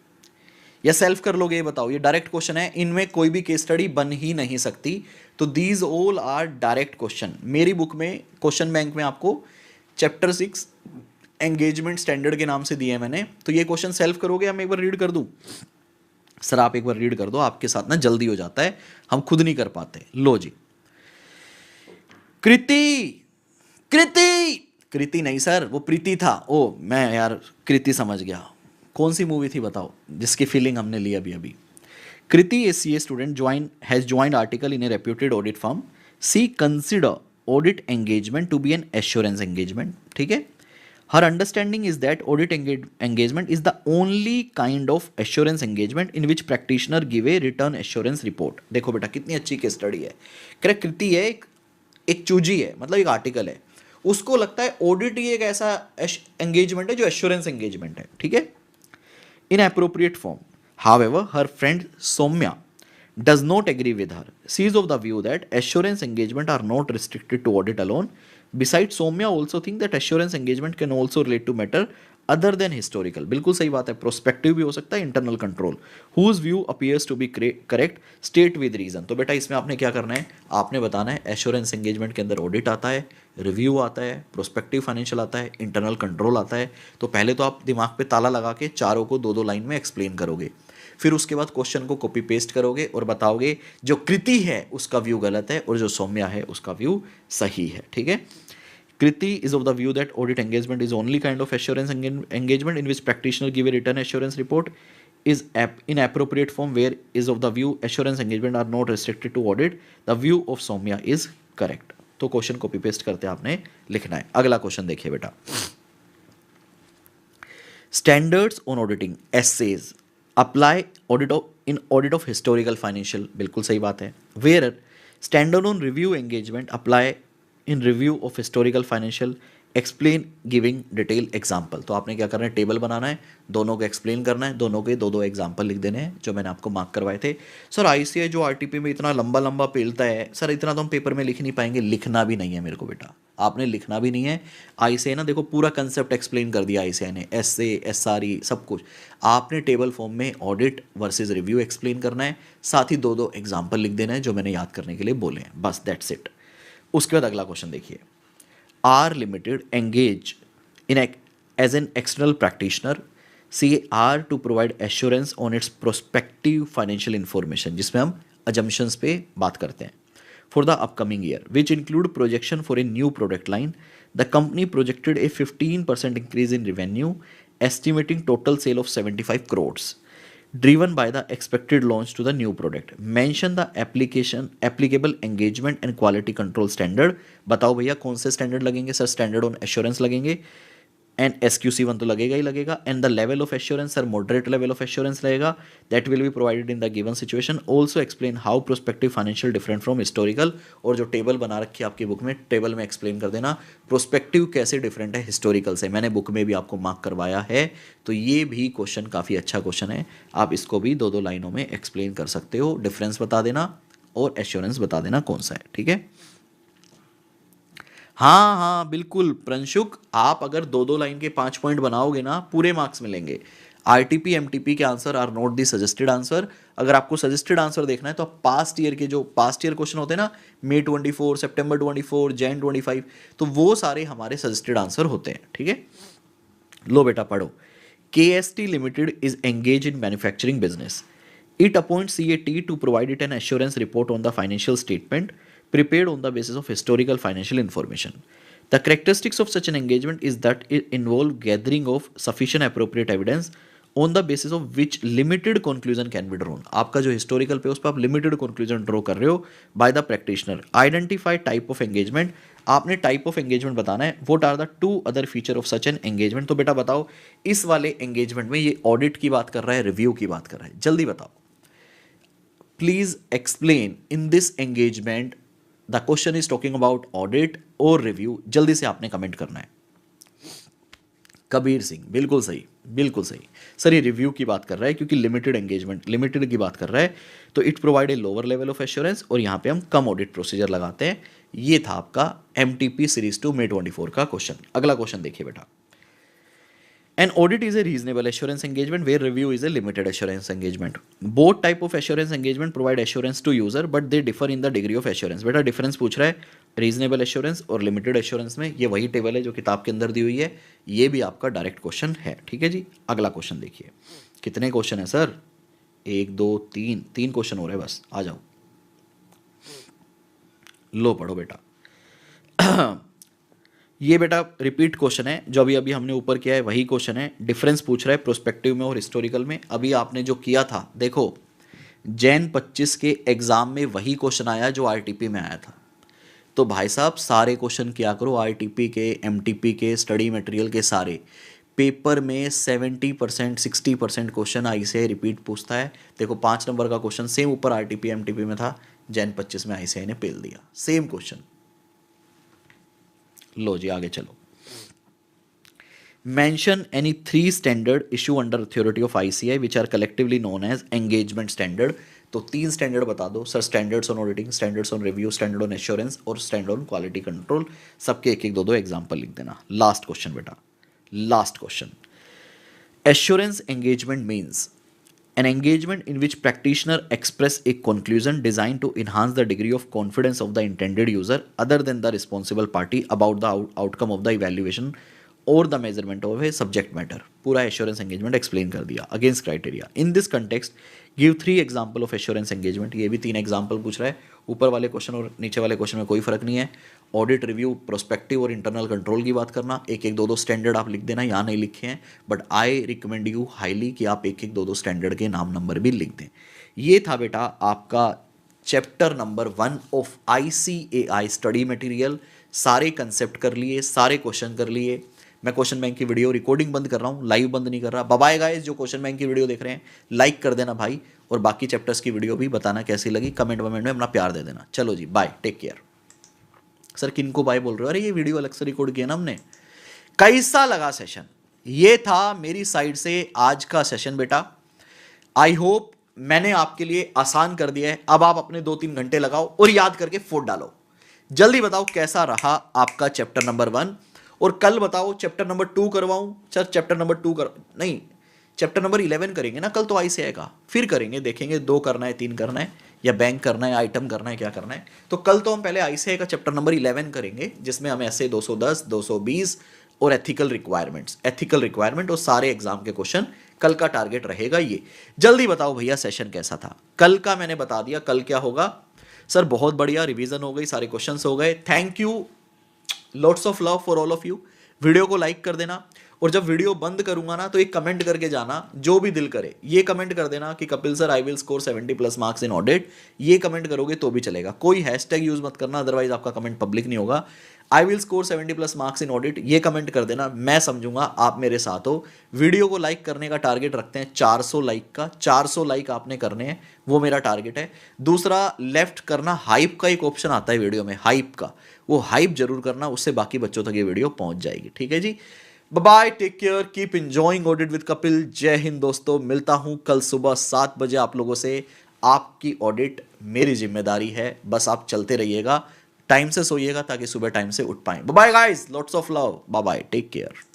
या सेल्फ कर लोगे, ये बताओ। ये डायरेक्ट क्वेश्चन है, इनमें कोई भी केस स्टडी बन ही नहीं सकती। तो these all are direct question. मेरी बुक में क्वेश्चन बैंक में आपको चैप्टर 6 एंगेजमेंट स्टैंडर्ड के नाम से दिए हैं मैंने। तो ये क्वेश्चन सेल्फ करोगे या मैं एक बार रीड कर दूं? सर आप एक बार रीड कर दो, आपके साथ ना जल्दी हो जाता है, हम खुद नहीं कर पाते। लो जी, कृति, कृति, कृति नहीं सर, वो प्रीति था। ओ मैं यार कृति समझ गया, कौन सी मूवी थी बताओ जिसकी फीलिंग हमने ली अभी अभी। Kriti a CA student has joined article in a reputed audit firm. She consider audit engagement to be an assurance engagement, ठीक है। Her understanding is that audit engagement is the only kind of assurance engagement in which practitioner give a return assurance report। देखो बेटा कितनी अच्छी case study है। Correct, कृति है, एक choosy है, मतलब एक आर्टिकल है, उसको लगता है ऑडिट ही एक ऐसा एंगेजमेंट है जो एश्योरेंस एंगेजमेंट है, ठीक है। इन appropriate form, however her friend Soumya does not agree with her. She is of the view that assurance engagement are not restricted to audit alone. Besides, Soumya also think that assurance engagement can also relate to matter other than historical। बिल्कुल सही बात है, prospective भी हो सकता है, internal control. Whose view appears to be correct, state with reason। तो बेटा इसमें आपने क्या करना है, आपने बताना है एश्योरेंस एंगेजमेंट के अंदर ऑडिट आता है, रिव्यू आता है, प्रोस्पेक्टिव फाइनेंशियल आता है, इंटरनल कंट्रोल आता है। तो पहले तो आप दिमाग पे ताला लगा के चारों को 2-2 लाइन में एक्सप्लेन करोगे, फिर उसके बाद क्वेश्चन को कॉपी पेस्ट करोगे और बताओगे जो कृति है उसका व्यू गलत है और जो सौम्या है उसका व्यू सही है, ठीक है। कृति is of the view that audit engagement is only kind of assurance engagement in which practitioner give a written assurance report is in appropriate form where is of the view assurance engagement are not restricted to audit। The view of Soumya is correct। तो question copy paste करते आपने लिखना है। अगला question देखिए बेटा, standards on auditing SAs apply audit of historical financial, बिल्कुल सही बात है। Where standard on review engagement apply in review of historical financial, explain giving detail example. तो आपने क्या करना है, टेबल बनाना है, दोनों को एक्सप्लेन करना है, दोनों के 2-2 एग्जाम्पल लिख देने हैं जो मैंने आपको मार्क करवाए थे। सर आईसीआई जो आरटीपी में इतना लंबा लंबा पेलता है सर, इतना तो हम पेपर में लिख नहीं पाएंगे। लिखना भी नहीं है मेरे को बेटा, आपने लिखना भी नहीं है। आईसीआई ना देखो पूरा कंसेप्ट एक्सप्लेन कर दिया आईसीआई ने, एसए, एसआरई सब कुछ। आपने टेबल फॉर्म में ऑडिट वर्सेज रिव्यू एक्सप्लेन करना है, साथ ही 2-2 एग्जाम्पल लिख देना है जो मैंने याद करने के लिए बोले हैं, बस दैट्स इट। उसके बाद अगला क्वेश्चन देखिए, R limited engage in as an external practitioner C R to provide assurance on its prospective financial information, जिसमें हम अजम्पशंस पे बात करते हैं। For the upcoming year which include projection for a new product line, the company projected a 15% increase in revenue, estimating total sale of 75 crores driven by the expected launch to the new product। mention the applicable engagement and quality control standard। बताओ भैया कौन से standard लगेंगे सर? Standard on assurance लगेंगे, and SQC1 तो लगेगा ही लगेगा, and the level of assurance sir moderate level of assurance रहेगा, that will be provided in the given situation. Also explain how prospective financial different from historical, और जो table बना रखी है आपकी बुक में, टेबल में एक्सप्लेन कर देना प्रोस्पेक्टिव कैसे डिफरेंट है हिस्टोरिकल से, मैंने बुक में भी आपको मार्क करवाया है। तो ये भी क्वेश्चन काफ़ी अच्छा क्वेश्चन है, आप इसको भी 2-2 लाइनों में एक्सप्लेन कर सकते हो, डिफरेंस बता देना और एश्योरेंस बता देना कौन सा है, ठीक है। हाँ हाँ बिल्कुल प्रंशुक, आप अगर 2-2 लाइन के 5 पॉइंट बनाओगे ना पूरे मार्क्स मिलेंगे। RTP MTP के answer are not the suggested answer. अगर आपको सजेस्टेड आंसर देखना है तो आप पास्ट ईयर के जो पास्ट ईयर क्वेश्चन होते हैं ना, मई 24, सितंबर 24, जैन 25, तो वो सारे हमारे सजेस्टेड आंसर होते हैं, ठीक है। लो बेटा पढ़ो। KST Limited is engaged in manufacturing business. It appoints CAT to provide it an assurance report on the financial statement prepared on the basis of historical financial information. The characteristics of such an engagement is that it involves gathering of sufficient appropriate evidence on the basis of which limited conclusion can be drawn. आपका जो historical पे उस पर आप limited conclusion draw कर रहे हो by the practitioner. Identify type of engagement. आपने टाइप ऑफ एंगेजमेंट बताना है। What are the 2 other feature of such an engagement. तो बेटा बताओ इस वाले एंगेजमेंट में ये ऑडिट की बात कर रहा है, रिव्यू की बात कर रहा है, जल्दी बताओ। Please explain in this engagement the question is talking about audit और रिव्यू, जल्दी से आपने कमेंट करना है। कबीर सिंह बिल्कुल सही, बिल्कुल सही सर, ये रिव्यू की बात कर रहा है क्योंकि लिमिटेड एंगेजमेंट लिमिटेड की बात कर रहा है, तो it provide a lower level of assurance, और यहाँ पे हम कम ऑडिट प्रोसीजर लगाते हैं। ये था आपका MTP सीरीज 2 मई 24 का क्वेश्चन। अगला क्वेश्चन देखिए बेटा। An audit is a reasonable assurance engagement where review is a limited assurance engagement. Both type of assurance engagement provide assurance to user but they differ in the degree of assurance. बेटा difference पूछ रहा है reasonable assurance और limited assurance में, ये वही table है जो किताब के अंदर दी हुई है, ये भी आपका डायरेक्ट क्वेश्चन है, ठीक है जी। अगला क्वेश्चन देखिए। कितने क्वेश्चन है सर? 1 2 3 3 क्वेश्चन हो रहे हैं बस, आ जाओ। लो पढ़ो बेटा। ये बेटा रिपीट क्वेश्चन है, जो अभी अभी हमने ऊपर किया है वही क्वेश्चन है। डिफरेंस पूछ रहा है प्रोस्पेक्टिव में और हिस्टोरिकल में। अभी आपने जो किया था देखो, जैन 25 के एग्जाम में वही क्वेश्चन आया जो RTP में आया था। तो भाई साहब सारे क्वेश्चन किया करो, RTP के, MTP के, स्टडी मटेरियल के सारे। पेपर में 70% 60% क्वेश्चन ICAI रिपीट पूछता है। देखो 5 नंबर का क्वेश्चन सेम ऊपर RTP MTP में था, जैन 25 में ICAI ने पेल दिया, सेम क्वेश्चन। लो जी आगे चलो। Mention any 3 standard issue under authority of ICAI which are collectively known as engagement standard. तो 3 स्टैंडर्ड बता दो sir, standards on auditing, standards on review, standard on assurance और स्टैंडर्ड ऑन क्वालिटी कंट्रोल। सबके 1-1 2-2 example लिख देना। Last question बेटा, last question. Assurance engagement means an engagement in which practitioner express a conclusion designed to enhance the degree of confidence of the intended user other than the responsible party about the outcome of the evaluation or the measurement of a subject matter. पूरा assurance engagement explain कर दिया against criteria. In this context, give 3 example of assurance engagement. ये भी 3 example पूछ रहा है। ऊपर वाले क्वेश्चन और नीचे वाले क्वेश्चन में कोई फर्क नहीं है। ऑडिट, रिव्यू, प्रोस्पेक्टिव और इंटरनल कंट्रोल की बात करना। 1-1 2-2 स्टैंडर्ड आप लिख देना, यहाँ नहीं लिखे हैं, but I recommend you highly कि आप 1-1 2-2 स्टैंडर्ड के नाम नंबर भी लिख दें। ये था बेटा आपका chapter number 1 of ICAI study material. सारे कंसेप्ट कर लिए, सारे क्वेश्चन कर लिए। मैं क्वेश्चन बैंक की वीडियो रिकॉर्डिंग बंद कर रहा हूँ, लाइव बंद नहीं कर रहा। बाय गाइस, जो क्वेश्चन बैंक की वीडियो देख रहे हैं लाइक कर देना भाई, और बाकी चैप्टर्स की वीडियो भी बताना कैसी लगी, कमेंट वमेंट में अपना प्यार दे देना। चलो जी बाय, टेक केयर। सर किनको बाय बोल रहे हो? अरे ये वीडियो अलग से रिकॉर्ड किया ना हमने। कैसा लगा सेशन? ये था मेरी साइड से आज का सेशन बेटा। आई होप मैंने आपके लिए आसान कर दिया है। अब आप अपने 2-3 घंटे लगाओ और याद करके फोट डालो। जल्दी बताओ कैसा रहा आपका चैप्टर नंबर 1, और कल बताओ चैप्टर नंबर 2 करवाऊं? सर चैप्टर नंबर 2 नहीं, चैप्टर नंबर 11 करेंगे ना कल, तो ICAI का फिर करेंगे, देखेंगे 2 करना है, 3 करना है, या बैंक करना है, आइटम करना है, क्या करना है। तो कल तो हम पहले ICAI का चैप्टर नंबर 11 करेंगे, जिसमें हम ऐसे 210, 220 और एथिकल रिक्वायरमेंट और सारे एग्जाम के क्वेश्चन। कल का टारगेट रहेगा ये। जल्दी बताओ भैया सेशन कैसा था? कल का मैंने बता दिया, कल क्या होगा। सर बहुत बढ़िया, रिवीजन हो गई, सारे क्वेश्चंस हो गए। Thank you, lots of love for all of you. Video को लाइक कर देना, और जब वीडियो बंद करूंगा ना तो एक कमेंट करके जाना, जो भी दिल करे ये कमेंट कर देना कि Kapil sir I will score 70+ marks in audit. ये कमेंट करोगे तो भी चलेगा, कोई हैशटैग यूज मत करना, अदरवाइज आपका कमेंट पब्लिक नहीं होगा। I will score 70+ marks in audit ये कमेंट कर देना, मैं समझूंगा आप मेरे साथ हो। वीडियो को लाइक करने का टारगेट रखते हैं 400 लाइक का, 400 लाइक आपने करने हैं, वो मेरा टारगेट है। दूसरा, लेफ्ट करना, हाइप का एक ऑप्शन आता है वीडियो में, हाइप का, वो हाइप जरूर करना, उससे बाकी बच्चों तक ये वीडियो पहुंच जाएगी। ठीक है जी, bye, take care, keep enjoying audit with Kapil. जय हिंद दोस्तों, मिलता हूं कल सुबह 7 बजे आप लोगों से। आपकी ऑडिट मेरी जिम्मेदारी है, बस आप चलते रहिएगा, टाइम से सोइएगा ताकि सुबह टाइम से उठ पाएं। Bye guys, lots of love, bye bye, take care.